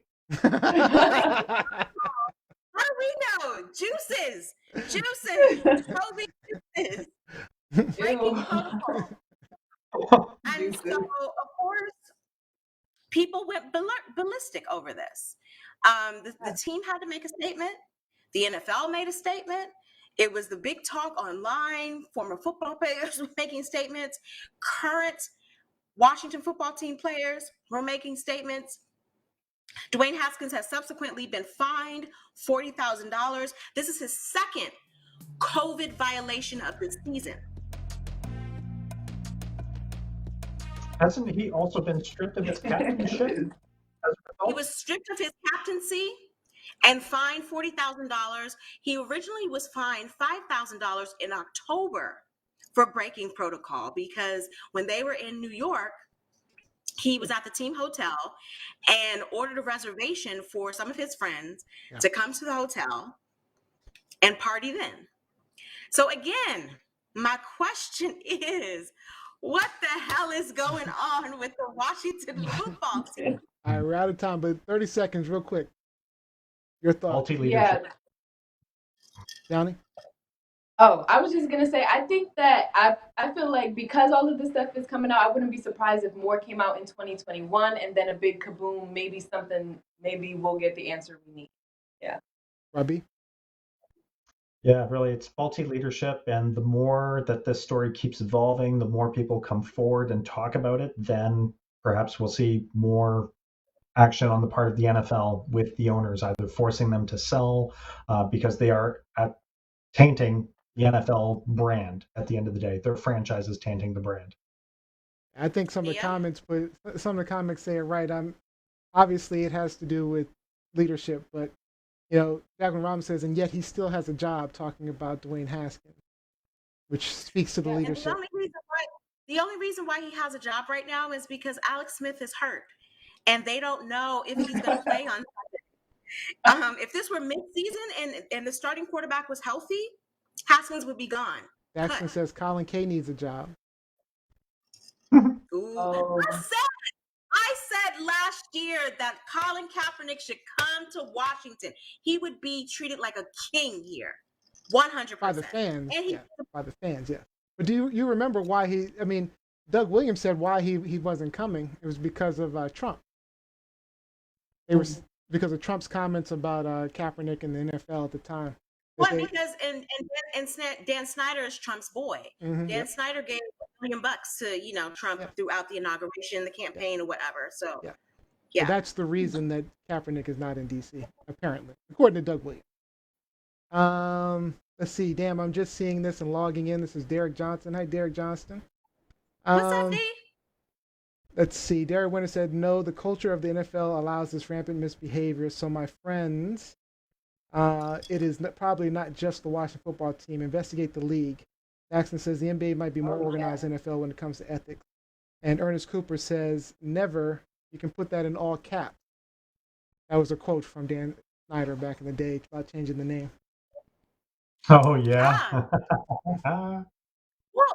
How do we know? Juices, Toby juices, breaking protocol. And so, of course, people went ballistic over this. The team had to make a statement. The NFL made a statement. It was the big talk online. Former football players were making statements. Current Washington football team players were making statements. Dwayne Haskins has subsequently been fined $40,000. This is his second COVID violation of the season. Hasn't he also been stripped of his captainship? He was stripped of his captaincy and fined $40,000. He originally was fined $5,000 in October for breaking protocol, because when they were in New York, he was at the team hotel and ordered a reservation for some of his friends to come to the hotel and party then. So again, my question is, what the hell is going on with the Washington football team? All right, we're out of time, but 30 seconds real quick. Your thoughts. Multi-leadership. Yeah. Johnny? Oh, I was just gonna say, I think that I feel like because all of this stuff is coming out, I wouldn't be surprised if more came out in 2021 and then a big kaboom, maybe we'll get the answer we need. Yeah. Robbie? Yeah, really, it's faulty leadership, and the more that this story keeps evolving, the more people come forward and talk about it, then perhaps we'll see more action on the part of the NFL with the owners, either forcing them to sell because they are tainting the NFL brand at the end of the day. Their franchise is tainting the brand. I think some of the comments, but some of the comments say it right. Obviously it has to do with leadership, but Jacqueline Robinson says, and yet he still has a job, talking about Dwayne Haskins, which speaks to the leadership. The only reason why he has a job right now is because Alex Smith is hurt, and they don't know if he's going to play on Sunday. If this were mid-season and the starting quarterback was healthy, Haskins would be gone. Jackson says Colin K needs a job. Ooh. I said last year that Colin Kaepernick should come to Washington. He would be treated like a king here, 100%. By the fans, by the fans, yeah. But do you remember why Doug Williams said why he wasn't coming? It was because of Trump. It was because of Trump's comments about Kaepernick and the NFL at the time. Well, because and Dan Snyder is Trump's boy. Mm-hmm, Dan Snyder gave $1 million to Trump throughout the inauguration, the campaign, or whatever. So So that's the reason that Kaepernick is not in D.C. apparently, according to Doug Williams. Let's see. Damn, I'm just seeing this and logging in. This is Derek Johnson. Hi, Derek Johnston. What's up, Dave? Let's see. Derek Winter said, no, the culture of the NFL allows this rampant misbehavior. So, my friends, it is probably not just the Washington football team. Investigate the league. Jackson says the NBA might be more organized than NFL when it comes to ethics. And Ernest Cooper says, never. You can put that in all caps. That was a quote from Dan Snyder back in the day about changing the name. Oh, yeah. Well,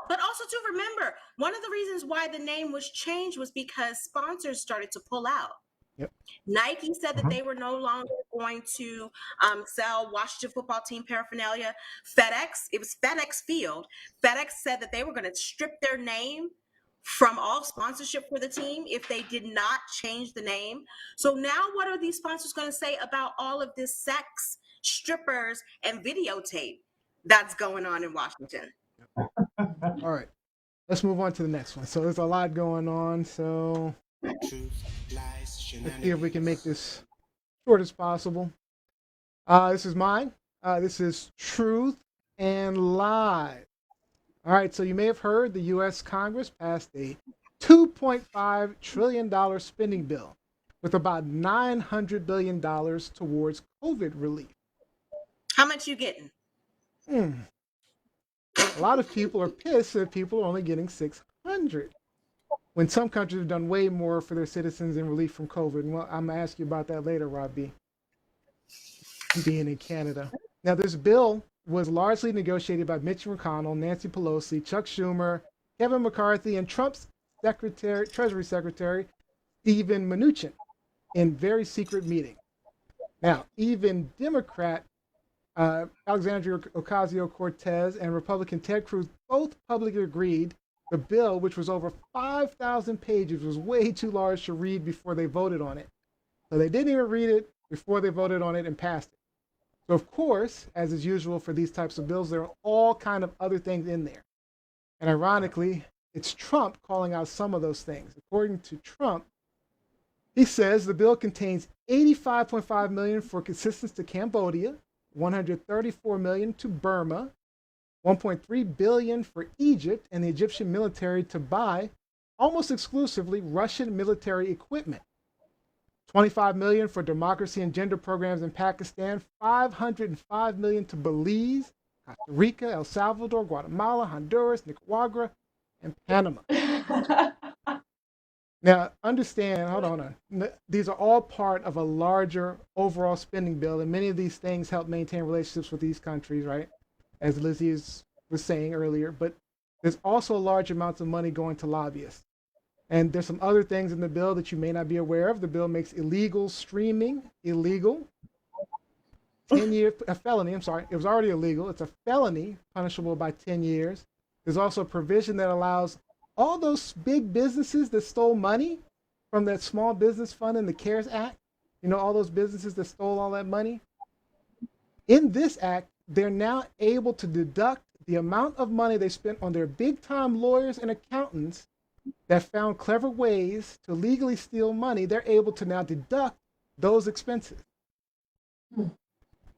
but also to remember, one of the reasons why the name was changed was because sponsors started to pull out. Yep. Nike said that they were no longer going to sell Washington football team paraphernalia. It was FedEx Field. FedEx said that they were going to strip their name from all sponsorship for the team if they did not change the name. So now what are these sponsors going to say about all of this sex, strippers, and videotape that's going on in Washington? All right, let's move on to the next one. So there's a lot going on. So let's see if we can make this short as possible. This is mine. This is Truth and Lies. All right, so you may have heard the U.S. Congress passed a $2.5 trillion spending bill with about $900 billion towards COVID relief. How much you getting? A lot of people are pissed that people are only getting $600, when some countries have done way more for their citizens in relief from COVID. Well, I'm going to ask you about that later, Robbie, being in Canada. Now, this bill was largely negotiated by Mitch McConnell, Nancy Pelosi, Chuck Schumer, Kevin McCarthy, and Trump's Treasury Secretary, Steven Mnuchin, in very secret meeting. Now, even Democrat Alexandria Ocasio-Cortez and Republican Ted Cruz both publicly agreed the bill, which was over 5,000 pages, was way too large to read before they voted on it. So they didn't even read it before they voted on it and passed it. So, of course, as is usual for these types of bills, there are all kind of other things in there. And ironically, it's Trump calling out some of those things. According to Trump, He says the bill contains $85.5 million for assistance to Cambodia, $134 million to Burma, $1.3 billion for Egypt and the Egyptian military to buy almost exclusively Russian military equipment, $25 million for democracy and gender programs in Pakistan, $505 million to Belize, Costa Rica, El Salvador, Guatemala, Honduras, Nicaragua, and Panama. Now, understand, hold on. These are all part of a larger overall spending bill, and many of these things help maintain relationships with these countries, right? As Lizzie was saying earlier. But there's also large amounts of money going to lobbyists. And there's some other things in the bill that you may not be aware of. The bill makes illegal streaming illegal. 10-year, a felony, I'm sorry. It was already illegal. It's a felony, punishable by 10 years. There's also a provision that allows all those big businesses that stole money from that small business fund in the CARES Act, you know, all those businesses that stole all that money. In this act, they're now able to deduct the amount of money they spent on their big time lawyers and accountants that found clever ways to legally steal money. They're able to now deduct those expenses.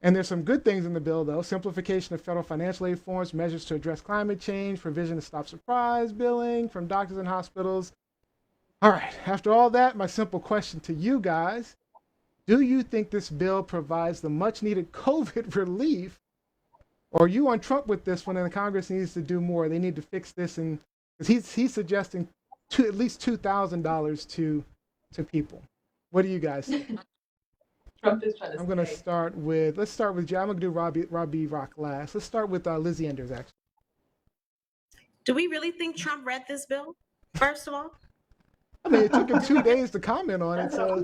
And there's some good things in the bill, though. Simplification of federal financial aid forms, measures to address climate change, provision to stop surprise billing from doctors and hospitals. All right, after all that, my simple question to you guys, do you think this bill provides the much needed COVID relief? Or are you on Trump with this one and the Congress needs to do more? They need to fix this, and because he's suggesting at least $2,000 to people. What do you guys think? Trump is trying to I'm going to start with, let's start with, I'm going to do Robbie Rock last. Let's start with Lizzie Enders, actually. Do we really think Trump read this bill, first of all? I mean, it took him 2 days to comment on it, so.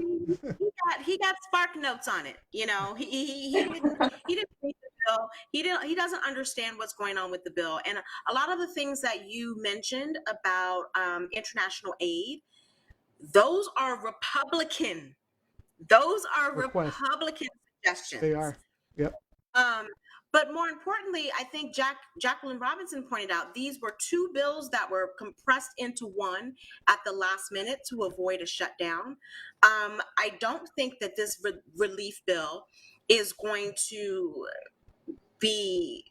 He got spark notes on it. You know, he didn't read the bill. He doesn't understand what's going on with the bill. And a lot of the things that you mentioned about international aid, those are Republican. Those are Request. Republican suggestions. They are. Yep. But more importantly, I think Jacqueline Robinson pointed out these were two bills that were compressed into one at the last minute to avoid a shutdown. I don't think that this relief bill is going to be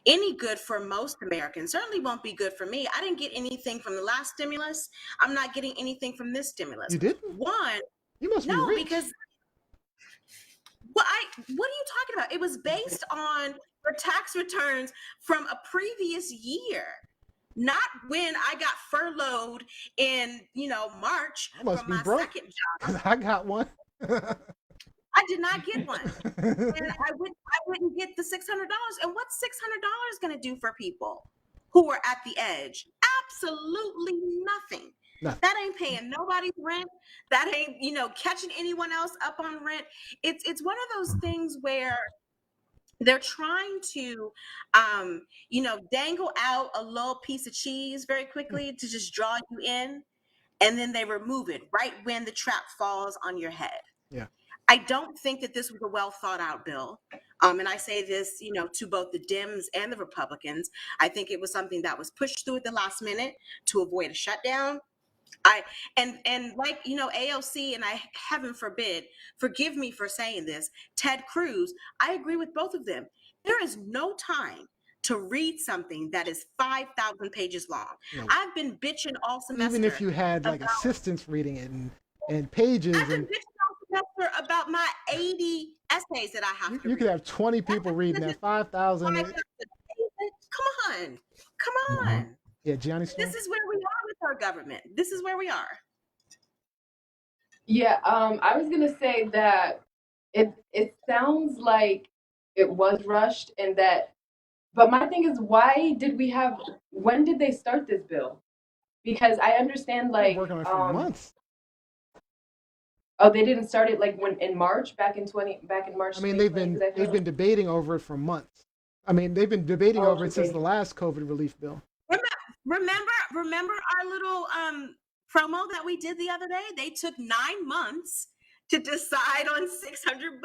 any good for most Americans. Certainly won't be good for me. I didn't get anything from the last stimulus. I'm not getting anything from this stimulus. You didn't? One, you must be rich. Because what are you talking about? It was based on your tax returns from a previous year, not when I got furloughed in, March from my second job. I got one. I did not get one. And I wouldn't get the $600. And what's $600 going to do for people who are at the edge? Absolutely nothing. That ain't paying nobody's rent. That ain't, catching anyone else up on rent. It's one of those things where they're trying to, dangle out a little piece of cheese very quickly to just draw you in. And then they remove it right when the trap falls on your head. Yeah. I don't think that this was a well thought out bill. And I say this, to both the Dems and the Republicans. I think it was something that was pushed through at the last minute to avoid a shutdown. And like, AOC, and heaven forbid, forgive me for saying this, Ted Cruz, I agree with both of them. There is no time to read something that is 5,000 pages long. No. I've been bitching all semester. Even if you had assistants reading it and pages. I've been bitching all semester about my 80 essays that I have to read. You could have 20 people reading that 5,000. Come on. Yeah, Gianni. This is where we are with our government. This is where we are. Yeah, I was gonna say that it sounds like it was rushed and that, but my thing is, when did they start this bill? Because I understand working on it for months. Oh, they didn't start it in March, back in March. I mean, they've been debating over it for months. I mean, they've been debating over it since the last COVID relief bill. Remember our little promo that we did the other day? They took 9 months to decide on $600.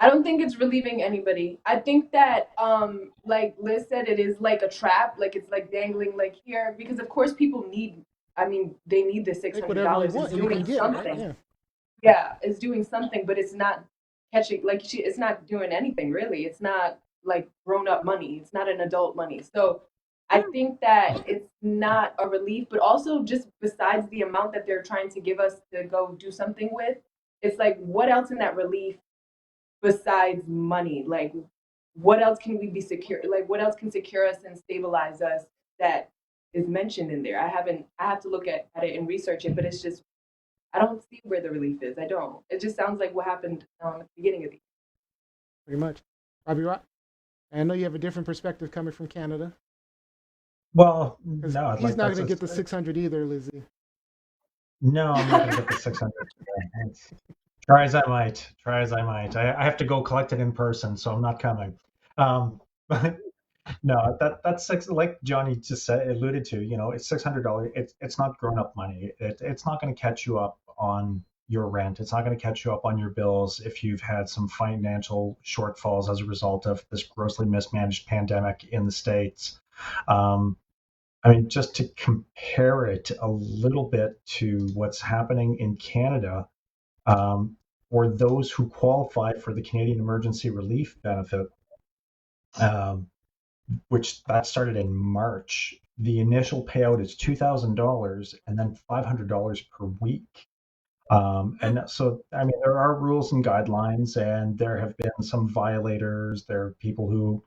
I don't think it's relieving anybody. I think that, like Liz said, it is like a trap. Like it's like dangling, like here, because of course people need. I mean, they need the Take $600. whatever you It's want, and you can doing get it, right? something. Yeah. Yeah, it's doing something, but it's not catching. Like it's not doing anything really. It's not like grown up money. It's not an adult money. So I think that it's not a relief, but also just besides the amount that they're trying to give us to go do something with, it's like what else in that relief besides money? Like what else can we be secure? Like what else can secure us and stabilize us that is mentioned in there? I have to look at it and research it, but it's just I don't see where the relief is. I don't. It just sounds like what happened at the beginning of the year. Pretty much. Robbie Rock, I know you have a different perspective coming from Canada. Well, 'Cause no, he's not going to get the 600 either, Lizzie. No, I'm not going to get the 600. Try as I might. Try as I might. I have to go collect it in person, so I'm not coming. But no, that's six. Like Johnny just said, alluded to. You know, it's $600. It's not grown up money. It's not going to catch you up on your rent. It's not going to catch you up on your bills if you've had some financial shortfalls as a result of this grossly mismanaged pandemic in the States. I mean, just to compare it a little bit to what's happening in Canada, for those who qualify for the Canadian Emergency Relief Benefit, um, which that started in March, the initial payout is $2,000 and then $500 per week. And so, I mean, there are rules and guidelines, and there have been some violators. There are people who,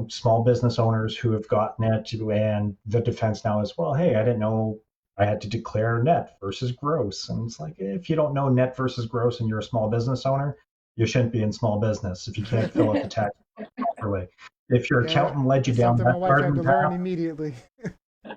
small business owners who have gotten it, and the defense now is, well, hey, I didn't know I had to declare net versus gross. And it's like, if you don't know net versus gross and you're a small business owner, you shouldn't be in small business if you can't fill out the tax properly. If your accountant led you down something my that wife had garden to learn path, immediately.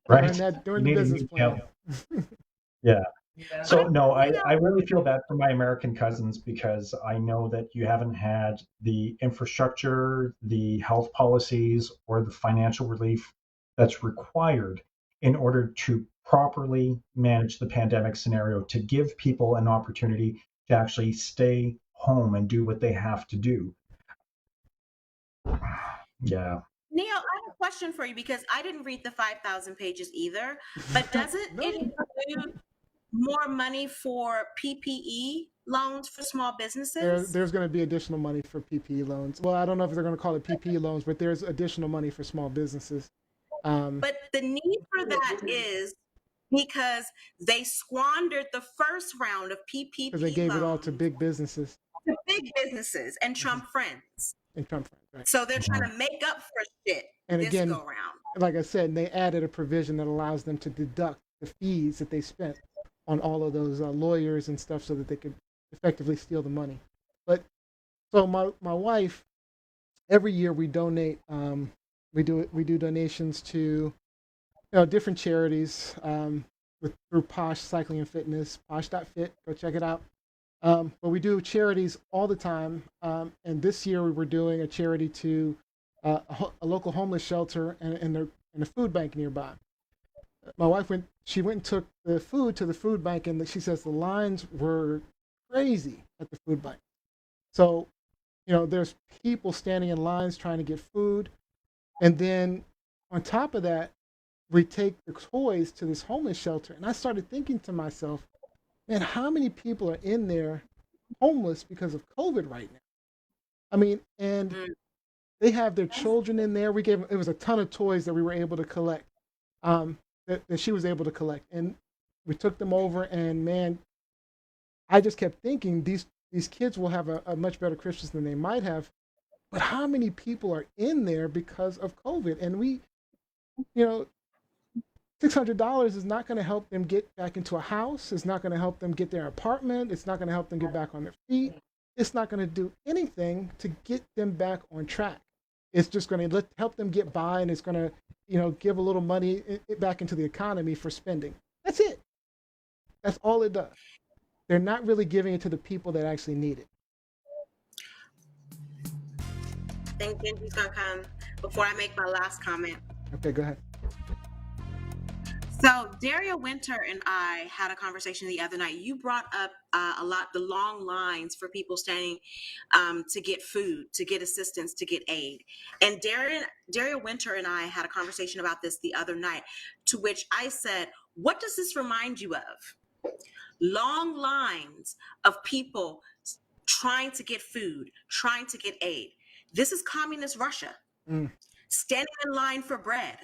right? During You the need a business new plan. accountant. Yeah. Yeah. So no, I really feel bad for my American cousins because I know that you haven't had the infrastructure, the health policies, or the financial relief that's required in order to properly manage the pandemic scenario, to give people an opportunity to actually stay home and do what they have to do. Yeah. Neil, I have a question for you because I didn't read the 5,000 pages either, but doesn't No. it include more money for PPE loans for small businesses? There's going to be additional money for PPE loans. Well, I don't know if they're going to call it PPE loans, but there's additional money for small businesses. But the need for that is because they squandered the first round of PPP because they gave loans it all to big businesses to big businesses and Trump friends. and Trump friends, right? So they're trying to make up for shit And this again, go round. like I said, they added a provision that allows them to deduct the fees that they spent on all of those lawyers and stuff, so that they could effectively steal the money. But so my wife, every year we donate. We do donations to different charities through Posh Cycling and Fitness, Posh.fit. Go check it out. But we do charities all the time. And this year we were doing a charity to a local homeless shelter and a food bank nearby. My wife went and took the food to the food bank, and she says the lines were crazy at the food bank. So, there's people standing in lines trying to get food. And then on top of that, we take the toys to this homeless shelter. And I started thinking to myself, man, how many people are in there homeless because of COVID right now? I mean, and they have their children in there. It was a ton of toys that we were able to collect, that she was able to collect. And we took them over, and man, I just kept thinking these kids will have a much better Christmas than they might have. But how many people are in there because of COVID? And we, $600 is not going to help them get back into a house. It's not going to help them get their apartment. It's not going to help them get back on their feet. It's not going to do anything to get them back on track. It's just going to help them get by, and it's going to, give a little money back into the economy for spending. That's it. That's all it does. They're not really giving it to the people that actually need it. I think Genji's gonna come before I make my last comment. Okay, go ahead. So Daria Winter and I had a conversation the other night. You brought up the long lines for people standing to get food, to get assistance, to get aid. And Daria Winter and I had a conversation about this the other night, to which I said, what does this remind you of? Long lines of people trying to get food, trying to get aid. This is communist Russia. Mm. Standing in line for bread,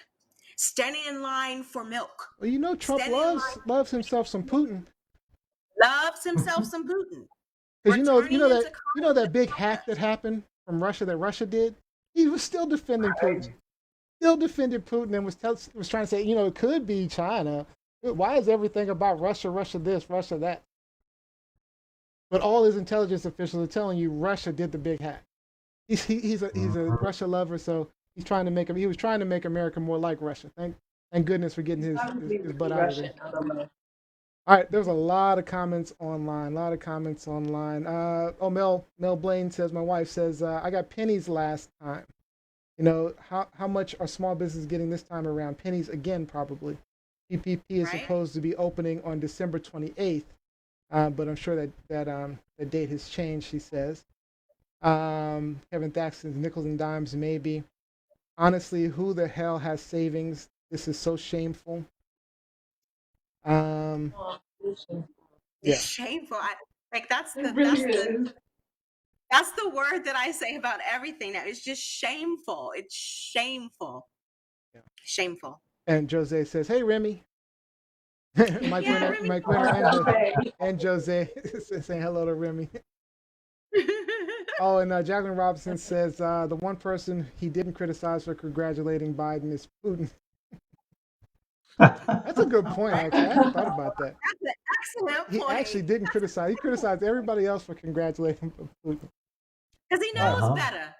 standing in line for milk. Well, you know, Trump Standing in loves himself some Putin. loves himself some Putin. Because We're turning into you know that big hack that happened from Russia that Russia did. He was still defending Putin. Still defended Putin and was trying to say, you know, it could be China. Why is everything about Russia, Russia this, Russia that? But all his intelligence officials are telling you Russia did the big hack. He's a Russia lover, so he was trying to make America more like Russia. Thank goodness for getting his butt out of there. All right, there's a lot of comments online. Mel Blaine says, my wife says, I got pennies last time. You know, how much are small businesses getting this time around? Pennies again, probably. PPP is supposed to be opening on December 28th, but I'm sure that the date has changed, she says. Kevin Thaxton's nickels and dimes, maybe. Honestly, who the hell has savings? This is so shameful. Yeah. Shameful. That's the word that I say about everything now. It's just shameful. It's shameful. Yeah. Shameful. And Jose says, "Hey, Remy." Mike Winter and Jose saying hello to Remy. Oh, and Jacqueline Robinson says the one person he didn't criticize for congratulating Biden is Putin. That's a good point, actually. I hadn't thought about that. That's an excellent point. He actually didn't criticize. He criticized everybody else for congratulating Putin. Because he knows better.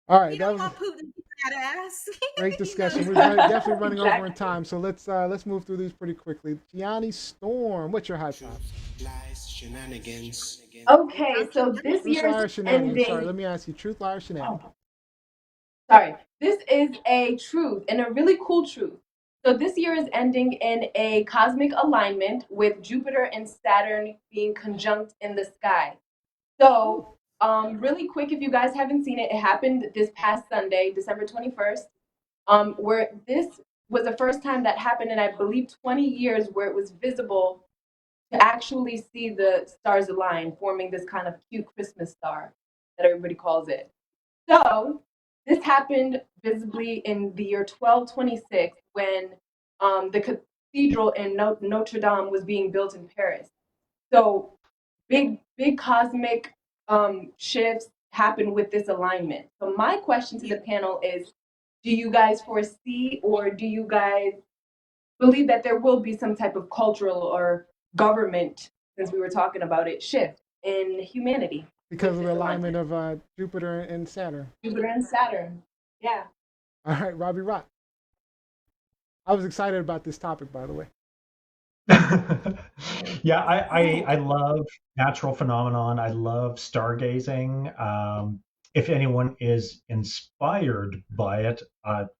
All right, you that don't was want Putin to beat that ass. great discussion. We're definitely running over in time, so let's move through these pretty quickly. Gianni Storm, what's your high top? Lies, shenanigans. Okay, so this Truth, liar, year's shenanigans. ending. Sorry, let me ask you: truth, liar, shenanigans. Sorry, this is a truth and a really cool truth. So this year is ending in a cosmic alignment with Jupiter and Saturn being conjunct in the sky. So, really quick, if you guys haven't seen it, it happened this past Sunday, December 21st, where this was the first time that happened in, I believe, 20 years where it was visible to actually see the stars align, forming this kind of cute Christmas star that everybody calls it. So, this happened visibly in the year 1226 when the cathedral in Notre Dame was being built in Paris. So, big cosmic shifts happen with this alignment. So my question to the panel is, do you guys foresee or do you guys believe that there will be some type of cultural or government, since we were talking about it, shift in humanity? Because of the alignment of Jupiter and Saturn. Jupiter and Saturn. Yeah. All right, Robbie Rock. I was excited about this topic, by the way. Yeah, I love natural phenomenon. I love stargazing. If anyone is inspired by it,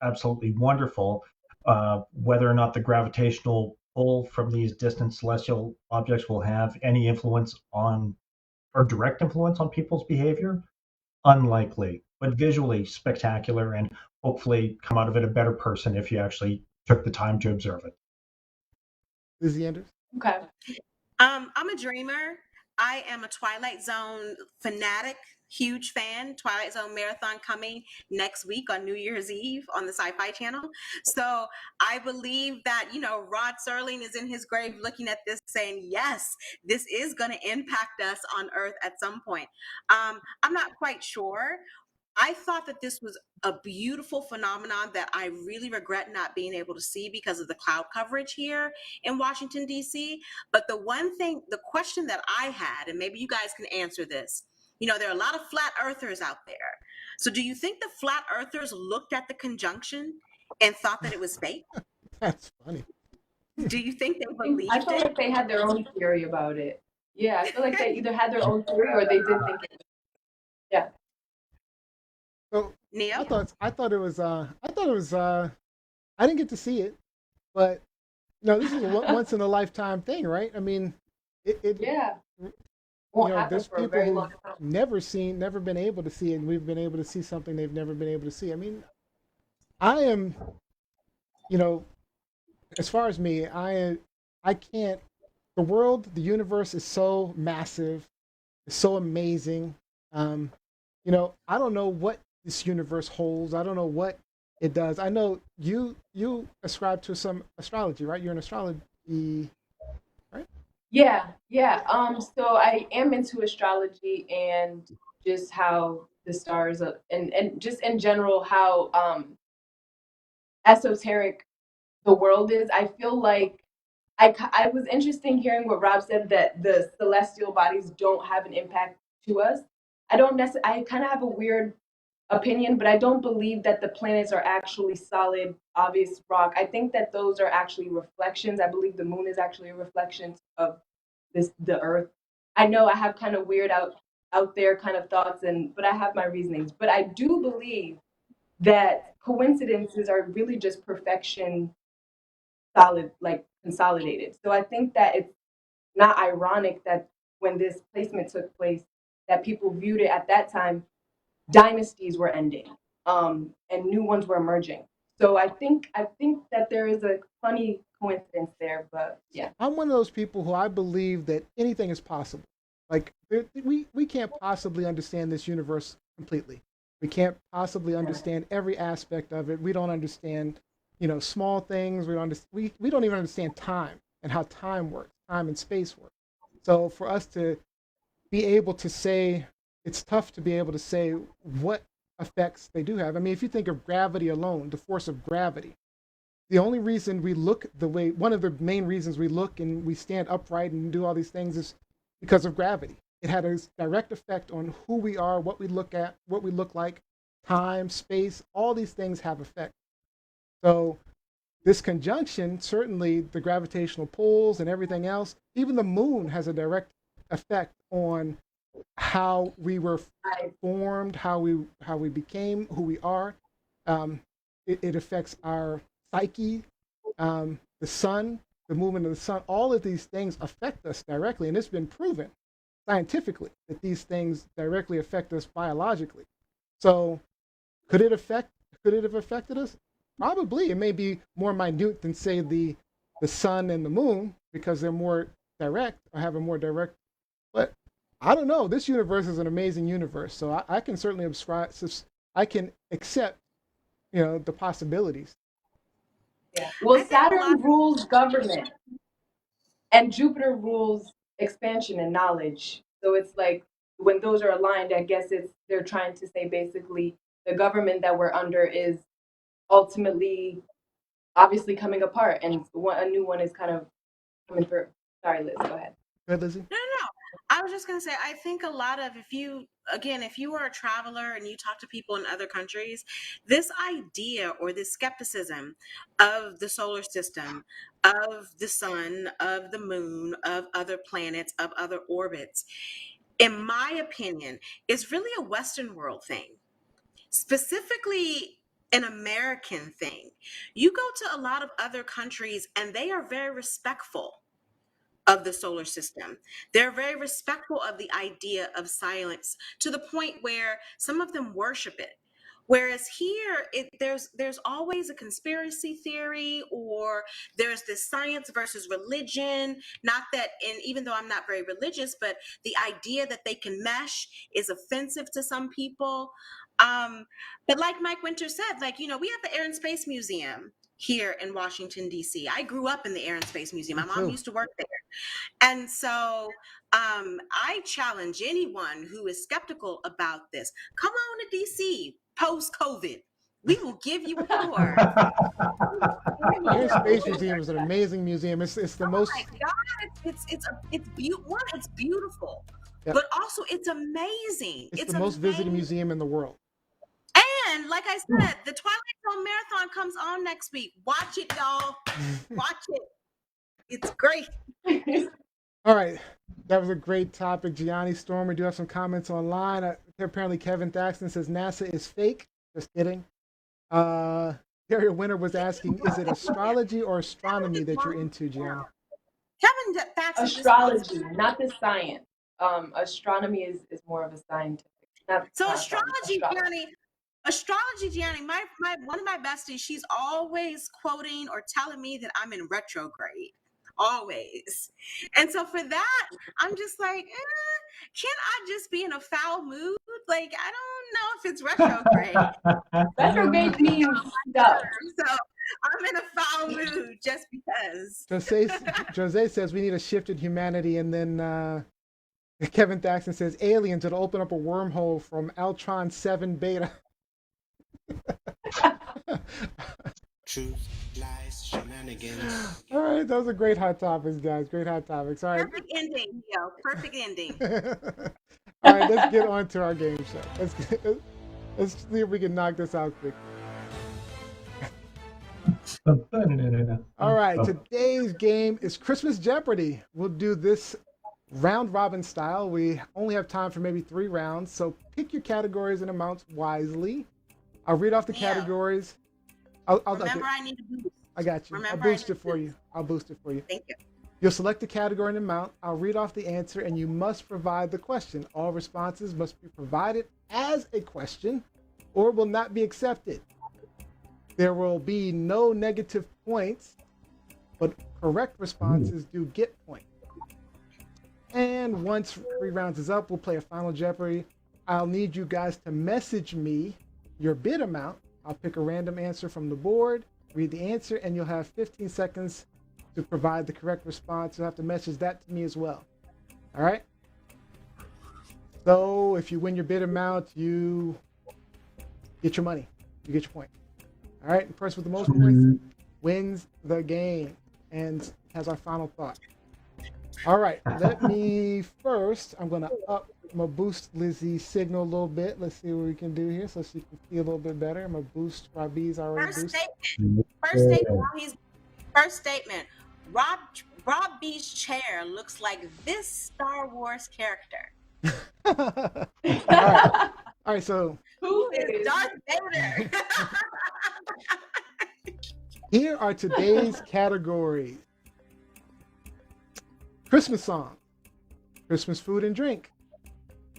absolutely wonderful. Whether or not the gravitational pull from these distant celestial objects will have any influence on or direct influence on people's behavior, unlikely. But visually spectacular, and hopefully come out of it a better person if you actually took the time to observe it. Lizzie Anders? Okay. I'm a dreamer. I am a Twilight Zone fanatic, huge fan. Twilight Zone marathon coming next week on New Year's Eve on the Sci-Fi Channel. So I believe that, Rod Serling is in his grave looking at this saying, yes, this is going to impact us on Earth at some point. I'm not quite sure. I thought that this was a beautiful phenomenon that I really regret not being able to see because of the cloud coverage here in Washington, D.C. But the question that I had, and maybe you guys can answer this, there are a lot of flat earthers out there. So do you think the flat earthers looked at the conjunction and thought that it was fake? That's funny. Do you think they believed I feel like they had their own theory about it. Yeah, I feel like they either had their own theory or they did think it. Yeah. So Neil? I thought it was I didn't get to see it, but No, this is a once in a lifetime thing, right? I mean, it Yeah, you won't know, happen there's for a people very who've long time. never been able to see it, and we've been able to see something they've never been able to see. I mean, I am, you know, as far as me, I can't. The world, the universe is so massive, it's so amazing. Um, I don't know what this universe holds. I don't know what it does. I know you ascribe to some astrology, right? You're an astrology, right? Yeah, yeah. So I am into astrology and just how the stars and just in general how esoteric the world is. I feel like I was interesting hearing what Rob said that the celestial bodies don't have an impact to us. I don't necessarily. I kind of have a weird opinion, but I don't believe that the planets are actually solid, obvious rock. I think that those are actually reflections. I believe the moon is actually a reflection of the Earth. I know I have kind of weird out there kind of thoughts, but I have my reasonings. But I do believe that coincidences are really just perfection, solid, like consolidated. So I think that it's not ironic that when this placement took place, that people viewed it at that time, dynasties were ending, and new ones were emerging. So I think that there is a funny coincidence there, but yeah. I'm one of those people who I believe that anything is possible. Like we can't possibly understand this universe completely. We can't possibly understand every aspect of it. We don't understand, small things. We don't even understand time and how time works, time and space work. So for us to be able to say, it's tough to be able to say what effects they do have. I mean, if you think of gravity alone, the force of gravity, the only reason we look the way, one of the main reasons we look and we stand upright and do all these things is because of gravity. It had a direct effect on who we are, what we look at, what we look like, time, space, all these things have effect. So this conjunction, certainly the gravitational pulls and everything else, even the moon has a direct effect on how we were I, formed, how we became who we are. It affects our psyche, the sun, the movement of the sun. All of these things affect us directly, and it's been proven scientifically that these things directly affect us biologically. So, could it affect? Could it have affected us? Probably. It may be more minute than say the sun and the moon because they're more direct or have a more direct. But I don't know. This universe is an amazing universe, so I can certainly subscribe. I can accept, the possibilities. yeah. Well, I think a lot. Saturn rules government, and Jupiter rules expansion and knowledge. So it's like when those are aligned, I guess it's they're trying to say basically the government that we're under is ultimately obviously coming apart, and a new one is kind of coming through. Sorry, Liz, go ahead. Go ahead, Lizzie. No, no, no. I was just going to say, I think a lot of, if you are a traveler and you talk to people in other countries, this idea or this skepticism of the solar system, of the sun, of the moon, of other planets, of other orbits, in my opinion, is really a Western world thing, specifically an American thing. You go to a lot of other countries and they are very respectful of the solar system. They're very respectful of the idea of silence to the point where some of them worship it. Whereas here, there's always a conspiracy theory, or there's this science versus religion. Not that, and even though I'm not very religious, but the idea that they can mesh is offensive to some people. Um, but like Mike Winter said, we have the Air and Space Museum here in Washington, D.C. I grew up in the Air and Space Museum. Me My mom too. used to work there. And so I challenge anyone who is skeptical about this, come on to DC post COVID. We will give you a tour. Air and Space Oh Museum is an amazing museum. It's the my most. God, it's beautiful, Yep, but also it's amazing. it's the It's most visited amazing. museum in the world. And like I said, the Twilight Zone Marathon comes on next week. Watch it, y'all. Watch it. It's great. All right, that was a great topic, Gianni Storm. We do have some comments online. Apparently, Kevin Thaxton says NASA is fake. Just kidding. Uh, Daria Winter was asking, is it astrology or astronomy that you're into, Gianni? Kevin Faxon just Astrology, not the science. Astronomy is more of a scientific. So not astrology, Gianni, my one of my besties, she's always quoting or telling me that I'm in retrograde. Always. And so for that, I'm just like, can I just be in a foul mood? Like, I don't know if it's retrograde. Retrograde means stuff. So I'm in a foul mood just because. Jose says we need a shift in humanity, and then Kevin Thaxton says aliens would open up a wormhole from Altron 7 Beta. Truth, lies, shenanigans. All right, those are great hot topics, guys. Great hot topics. All right. Perfect ending, yo. Perfect ending. All right, let's get on to our game show. Let's see if we can knock this out quick. All right, today's game is Christmas Jeopardy. We'll do this round robin style. We only have time for maybe 3 rounds, so pick your categories and amounts wisely. I'll read off the categories. Remember, I need to boost. I got you. I'll boost it for you. I'll boost it for you. Thank you. You'll select the category and amount. I'll read off the answer, and you must provide the question. All responses must be provided as a question or will not be accepted. There will be no negative points, but correct responses do get points. And once 3 rounds is up, we'll play a final Jeopardy. I'll need you guys to message me your bid amount. I'll pick a random answer from the board, read the answer, and you'll have 15 seconds to provide the correct response. You'll have to message that to me as well. All right? So if you win your bid amount, you get your money. You get your point. All right? The person with the most points wins the game and has our final thought. All right. Let me first, I'm going to boost Lizzie's signal a little bit. Let's see what we can do here so she can feel a little bit better. I'm going to boost Robbie's already boosted. First statement. Rob B's chair looks like this Star Wars character. All right, so Who is Darth Vader? here are today's categories. Christmas song, Christmas food and drink,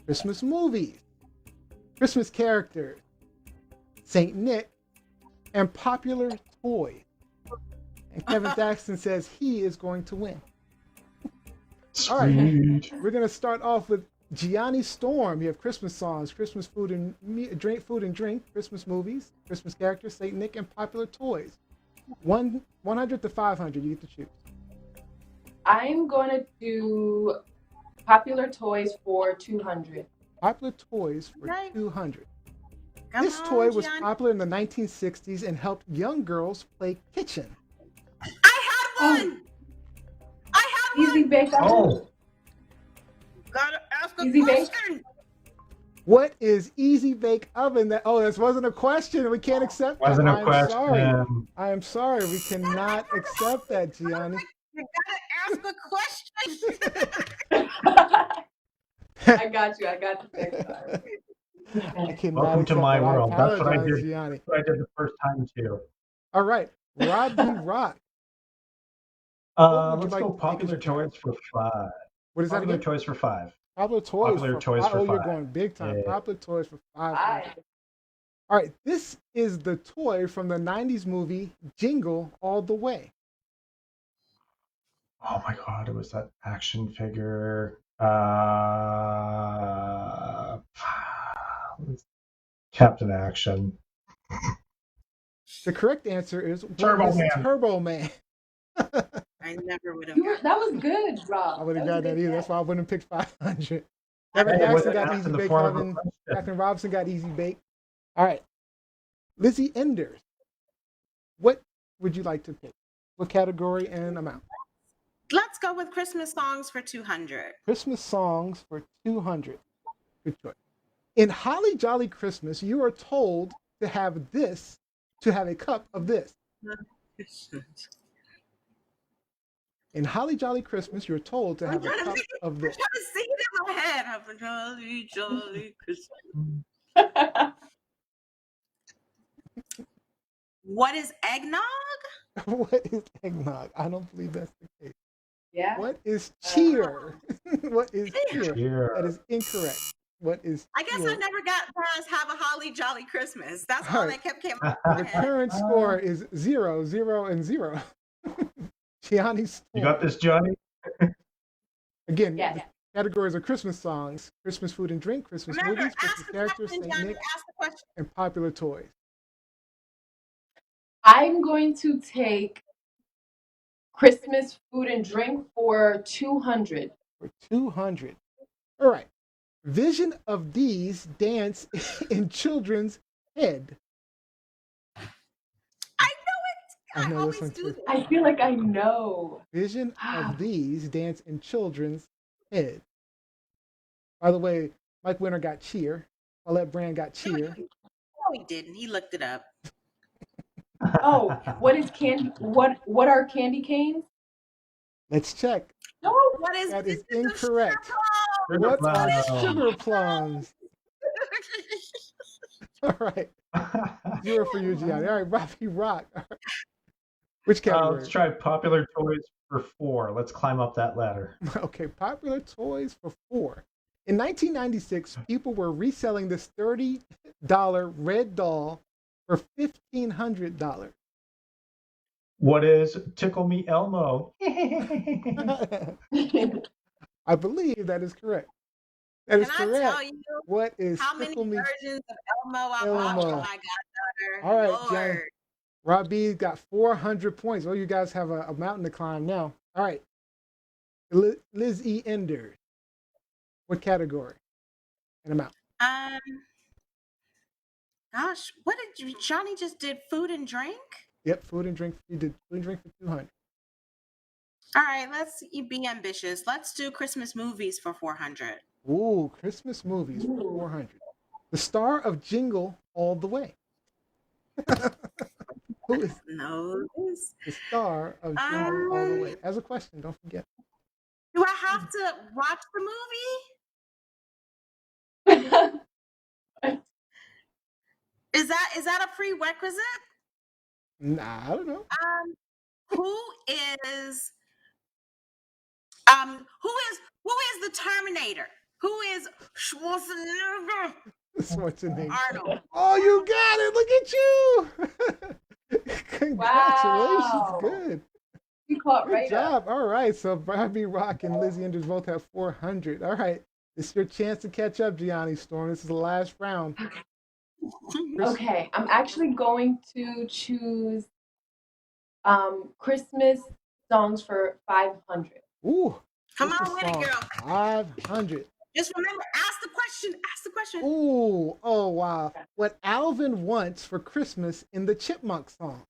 Christmas movies, Christmas characters, Saint Nick, and popular toys. And Kevin Thaxton says he is going to win. All right, we're going to start off with Gianni Storm. You have Christmas songs, Christmas food and drink, Christmas movies, Christmas characters, Saint Nick, and popular toys. 100 to 500, you get to choose. I'm going to do popular toys for 200. Popular toys for 200. Come This on, toy was Gianni. popular in the 1960s and helped young girls play kitchen. I had one. I had Easy one. bake oven. Oh, Gotta ask a Easy bake. question. What is Easy Bake Oven? This wasn't a question. We can't accept that. wasn't a I'm question. sorry. I am sorry. We cannot accept that, Gianni. You gotta ask a question. I got you. Next time. I cannot Welcome to accept my that. world. That's what I apologize, did. Gianni. That's what I did the first time too. All right. Robbie Rock. would you Let's like go to take popular as your toys for 5. What is that Popular again? toys for 5. Popular toys. Popular toys for You're 5. going big time. Yeah. Popular toys for 5. Hi. All right. This is the toy from the 90s movie Jingle All the Way. Oh my god, it was that action figure. Captain Action. The correct answer is Turbo Man. Turbo Man. I never would have. That was good, Rob. I wouldn't have That got was a that good either. guess. That's why I wouldn't pick 500. Hey, Kevin it Jackson wasn't got asked Easy in the Bake form of a Oven. question. Captain Robinson got Easy Bake. All right. Lizzie Enders. What would you like to pick? What category and amount? Let's go with Christmas songs for 200. Christmas songs for 200. Good choice. In Holly Jolly Christmas, you are told to have a cup of this. In Holly Jolly Christmas, you're told to have a cup of this. I'm trying to sing it in my head. Have a jolly, jolly Christmas. What is eggnog? What is eggnog? I don't believe that's the case. Yeah. What is cheer? What is cheer? Cheer. That is incorrect. What is I guess cheer? I never got past "Have a Holly Jolly Christmas." That's All all right. that kept came up in The my head. current score is 0, 0, and 0. Gianni Storm. You got this, Johnny? Again, Yes. the categories are Christmas songs, Christmas food and drink, Christmas Remember, movies, ask Christmas the characters, question, Saint Johnny. Nick, Ask the question. and popular toys. I'm going to take Christmas food and drink for 200. For 200. All right. Vision of these dance in children's head. I know it. I know always this one do too. this. I feel like I know. Vision of these dance in children's head. By the way, Mike Winter got cheer. Paulette Brand got cheer. No, he didn't. He looked it up. Oh, what is candy? What are candy canes? Let's check. No. What is That is Visions of incorrect. Sugar What are Plums. sugar plums? All right. 0 for you, Gianni. All right, Robbie Rock. All right. Which category? Let's try popular toys for 4. Let's climb up that ladder. Okay, popular toys for 4. In 1996, people were reselling this $30 red doll for $1,500. What is Tickle Me Elmo? I believe that is correct. That is Can correct. I tell you What is how many Tickle Me versions of Elmo I watched Elmo? when I got daughter? All right, Lord. Jen. Rob B got 400 points. Well, you guys have a mountain to climb now. All right. Liz E. Enders. What category and amount? Gosh, what did Johnny just did? Food and drink? Yep, food and drink. You did food and drink for 200. All right, let's be ambitious. Let's do Christmas movies for 400. Ooh, Christmas movies for 400. The star of Jingle All the Way. Who is No. the star of Jingle All the Way? As a question, don't forget. Do I have to watch the movie? Is that a prerequisite? Nah, I don't know. Who is the Terminator? Who is Schwarzenegger? Schwarzenegger. Arnold. Oh, you got it! Look at you! Congratulations! Wow. Good. You caught Good right job. up. All right. So Bobby Rock and Lizzie Enders both have 400. All right. It's your chance to catch up, Gianni Storm. This is the last round. Okay, I'm actually going to choose Christmas songs for 500. Ooh. Come Christmas on with it, song, girl. 500. Just remember, ask the question. Ask the question. Ooh. Oh, wow. What Alvin wants for Christmas in the Chipmunk song.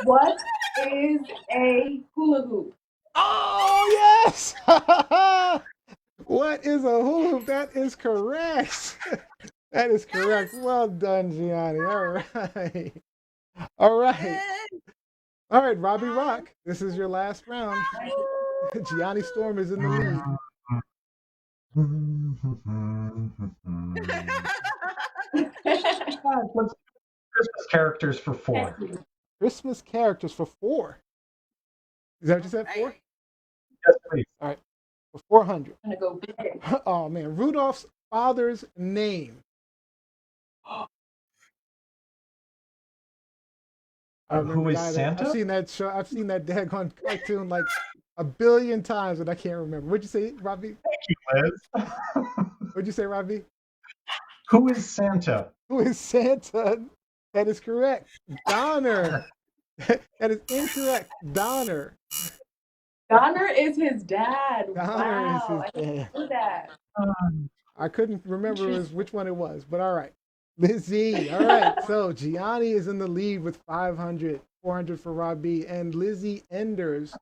What is a hula hoop? Oh, yes! What is a hula hoop? That is correct. That is correct. Well done, Gianni. All right. All right. All right, Robbie Rock. This is your last round. Gianni Storm is in the lead. What's Christmas characters for 4? Christmas characters for 4. Is that what you said? 4? Yes, please. All right. For 400. I'm gonna go big. Oh man, Rudolph's father's name. Who is Santa? I've seen that show. I've seen that daggone cartoon like a billion times, and I can't remember. What'd you say, Robbie? Liz. What'd you say, Robbie? Who is Santa? Who is Santa? That is correct. Donner. That is incorrect. Donner. Donner is his dad. Donner is Wow, his I didn't dad. know that. I couldn't remember which one it was, but all right. Lizzie. All right. So Gianni is in the lead with 500, 400 for Robbie, and Lizzie Enders.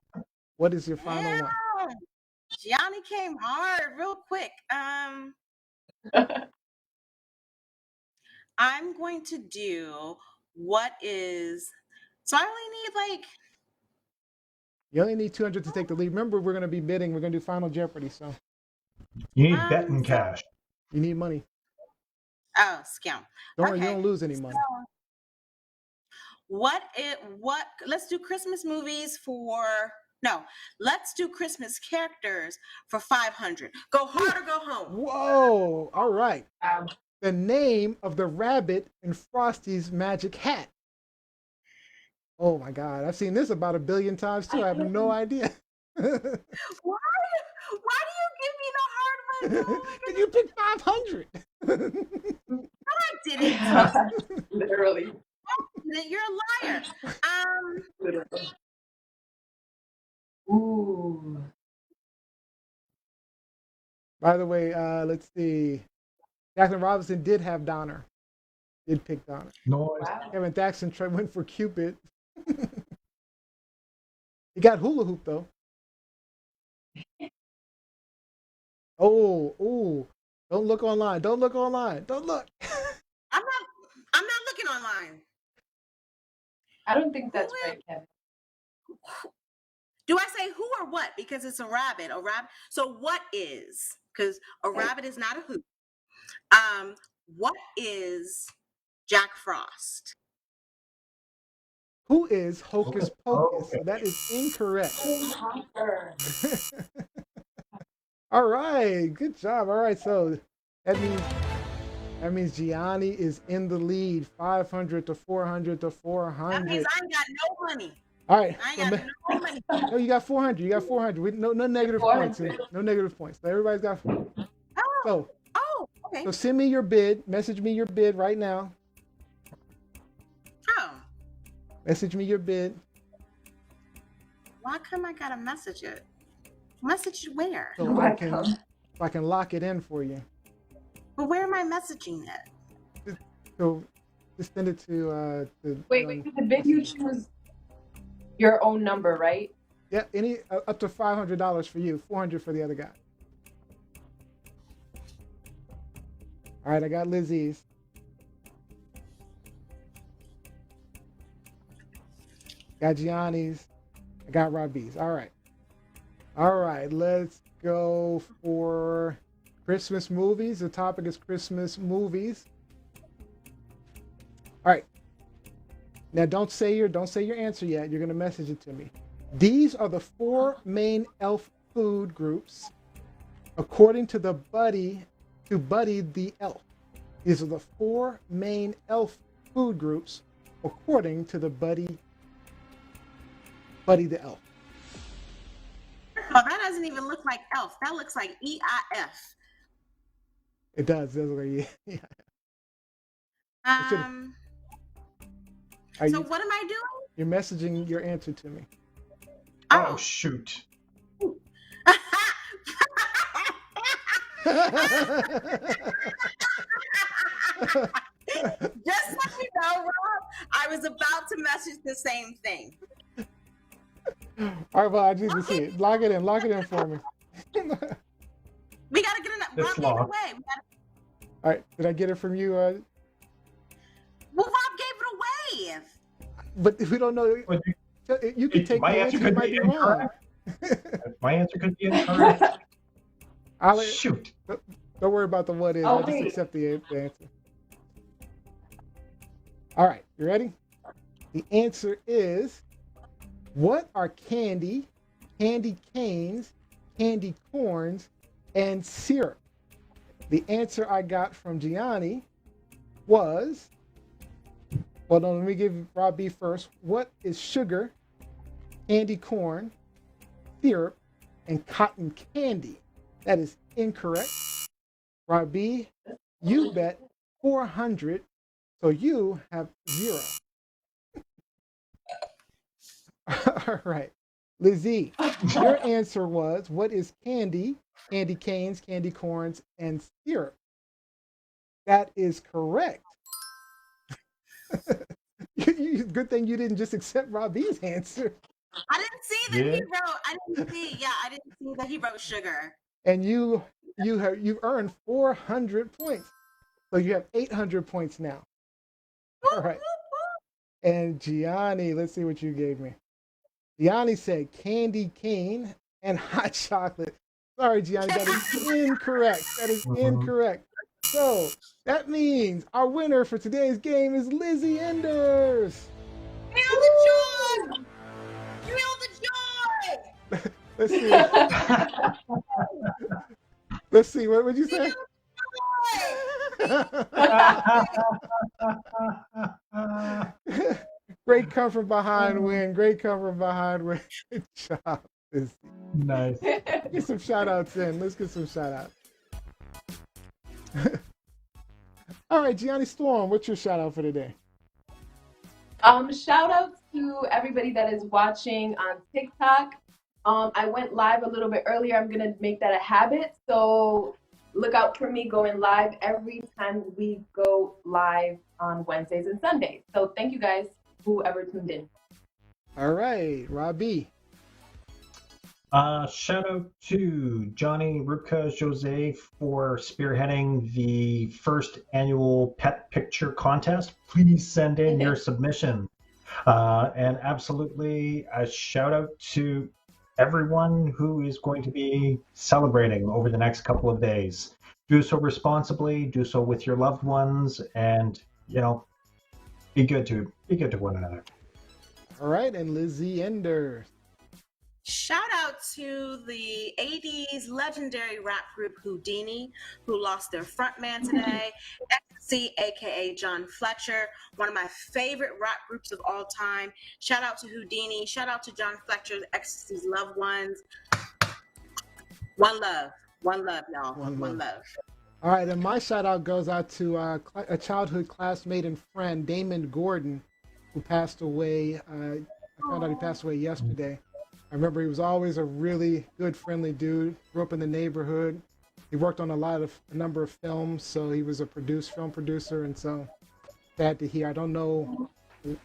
What is your final one? Gianni came hard real quick. I'm going to do what is. So I only need like. You only need 200 to take the lead. Remember, we're going to be bidding. We're going to do Final Jeopardy, so You need betting cash. you need money. Oh, scam. Don't worry, you Okay. don't lose any money. Let's do Christmas movies for no, let's do Christmas characters for 500. Go hard or go home. Whoa! All right. Wow. The name of the rabbit in Frosty's magic hat. Oh my God! I've seen this about 1 billion times too. I have no idea. Why do you give me the hard ones? Oh my Did you pick 500? God, I didn't. Literally. You're a liar. Literally. Ooh. By the way, let's see. Jacqueline Robinson did have Donner. Did pick Donner. Noise. Wow. Kevin Thaxton went for Cupid. He got hula hoop though. Oh, don't look online. Don't look online. Don't look. I'm not looking online. I don't think that's right, Kevin. Do I say who or what? Because it's a rabbit. A rabbit. So what is? Because a rabbit is not a hoop. What is Jack Frost? Who is Hocus Pocus? Okay. So that is incorrect. Hopper. All right, good job. All right, so that means Gianni is in the lead, 500 to 400 to 400. That means I ain't got no money. All right. I ain't got no money. No, you got 400. You got 400. No negative 400. points. No negative points. So everybody's got. So Okay. send me your bid. Message me your bid right now. Oh, Message me your bid. why come I gotta message it? Message where? So I can lock it in for you. But where am I messaging it? So just send it to Wait. The bid you choose your own number, right? yeah, any up to $500 for you, 400 for the other guy. All right, I got Lizzie's. Got Gianni's. I got Robbie's. All right, let's go for Christmas movies. The topic is Christmas movies. All right. Now don't say your answer yet. You're gonna message it to me. These are the 4 main elf food groups, according to Buddy the Elf. These are the 4 main elf food groups, according to Buddy the Elf. Oh, that doesn't even look like elf. That looks like EIF. It does. It does look like, yeah. So what am I doing? You're messaging your answer to me. Oh, shoot. Just so you know, Rob, I was about to message the same thing. All right, well, I need to see it. Lock it in for me. We gotta get it. It's Rob gave it locked. away. All right, did I get it from you? Well, Rob gave it away. But if we don't know, you can take My the answer answer. You could might be be wrong. incorrect. My answer could be incorrect. Shoot. Don't worry about the what is. Oh, I just wait. accept the answer. All right, you ready? The answer is, what are candy canes, candy corns, and syrup? The answer I got from Gianni was, well, no, let me give Rob B first. What is sugar, candy corn, syrup, and cotton candy? That is incorrect. Rob B, you bet 400, so you have 0. All right. Lizzie, your answer was, what is candy canes, candy corns, and syrup? That is correct. Good thing you didn't just accept Robbie's answer. I didn't see that he wrote. I didn't see that he wrote sugar. And you've earned 400 points. So you have 800 points now. All right. And Gianni, let's see what you gave me. Gianni said candy cane and hot chocolate. Sorry, Gianni, that is incorrect. That is incorrect. So That means our winner for today's game is Lizzie Enders. Feel the joy! Feel the joy! Let's see. Let's see. What would you say? Great come from behind win. Great come from behind win. Good job, Lizzie. Nice. Get some shout outs in. Let's get some shout outs. All right, Gianni Storm, what's your shout out for today? Shout out to everybody that is watching on TikTok. I went live a little bit earlier. I'm gonna make that a habit. So look out for me going live every time we go live on Wednesdays and Sundays. So thank you guys, whoever tuned in. All right, Robbie. Shout out to Johnny, Rubka, Jose for spearheading the first annual pet picture contest. Please send in your submission. And absolutely a shout out to everyone who is going to be celebrating over the next couple of days. Do so responsibly, do so with your loved ones, and be good to one another. All right, and Lizzie Enders. Shout out to the 80s legendary rap group Houdini, who lost their frontman today. Ecstasy, aka John Fletcher, one of my favorite rap groups of all time. Shout out to Houdini. Shout out to John Fletcher, Ecstasy's loved ones. One love, y'all. One love. All right, and my shout out goes out to a childhood classmate and friend, Damon Gordon, who passed away. I found out he passed away yesterday. I remember he was always a really good, friendly dude. Grew up in the neighborhood. He worked on a number of films, so he was a film producer, and so sad to hear. I don't know,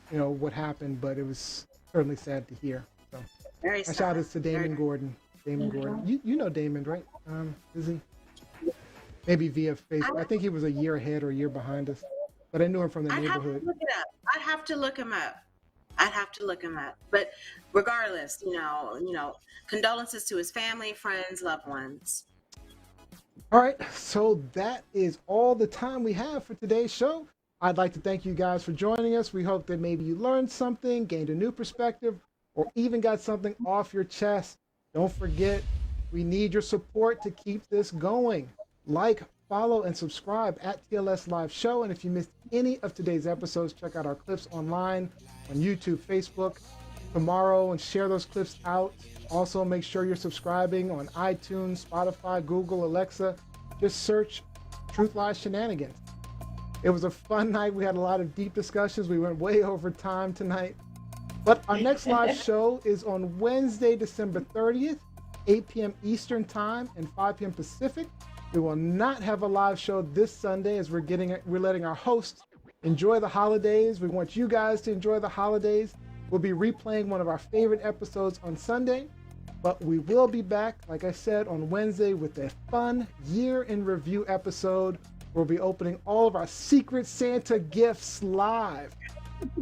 what happened, but it was certainly sad to hear. So, Very my sad. shout out to Damon Gordon. Damon Gordon, you know Damon, right? Is he? Maybe via Facebook. I think he was a year ahead or a year behind us, but I knew him from the neighborhood. I'd have to look him up. But regardless, condolences to his family, friends, loved ones. All right, so that is all the time we have for today's show. I'd like to thank you guys for joining us. We hope that maybe you learned something, gained a new perspective, or even got something off your chest. Don't forget, we need your support to keep this going. Like, follow, and subscribe at TLS Live Show. And if you missed any of today's episodes, check out our clips online on YouTube, Facebook, tomorrow, and share those clips out. Also, make sure you're subscribing on iTunes, Spotify, Google, Alexa. Just search Truth Lies Shenanigans. It was a fun night. We had a lot of deep discussions. We went way over time tonight. But our next live show is on Wednesday, December 30th, 8 p.m. Eastern Time and 5 p.m. Pacific. We will not have a live show this Sunday as we're letting our hosts enjoy the holidays. We want you guys to enjoy the holidays. We'll be replaying one of our favorite episodes on Sunday, but we will be back, like I said, on Wednesday with a fun year in review episode. We'll be opening all of our Secret Santa gifts live.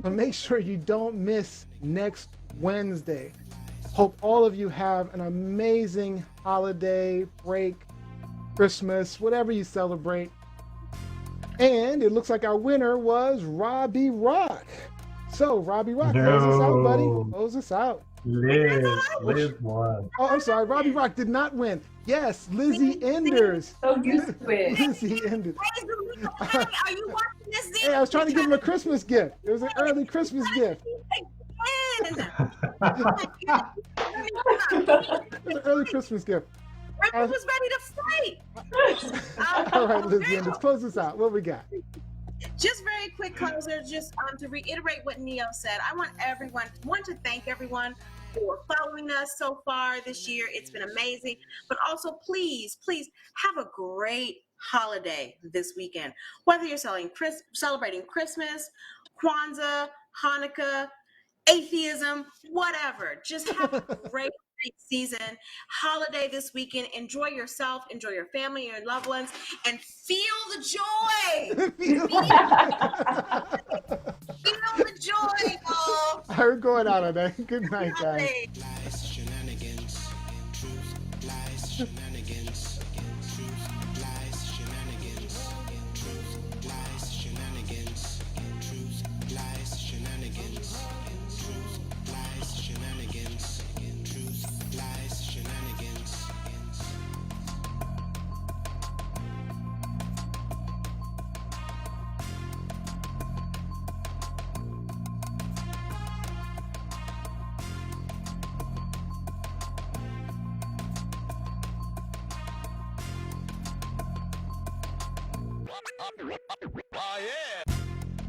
So make sure you don't miss next Wednesday. Hope all of you have an amazing holiday break, Christmas, whatever you celebrate. And it looks like our winner was Robbie Rock. So, Robbie Rock, close us out, buddy. Close us out. Liz won. Oh, I'm sorry. Robbie Rock did not win. Yes, Lizzie Enders. So used to it. Lizzie Enders. Are you watching this? Hey, I was trying to give him a Christmas gift. It was an early Christmas gift. Again. It was an early Christmas gift. Ricky was ready to fight. All right, Lizzie Enders, close us out. What we got? Just very quick closer, just to reiterate what Neo said. I want to thank everyone for following us so far this year. It's been amazing. But also, please have a great holiday this weekend. Whether you're celebrating Christmas, Kwanzaa, Hanukkah, atheism, whatever. Just have a great season, holiday this weekend. Enjoy yourself, enjoy your family, your loved ones, and feel the joy. Feel the joy, y'all. We're going out on that. Good night, guys. Lies, shenanigans, truth, lies, shenanigans, truth, lies, shenanigans, truth, Oh, yeah.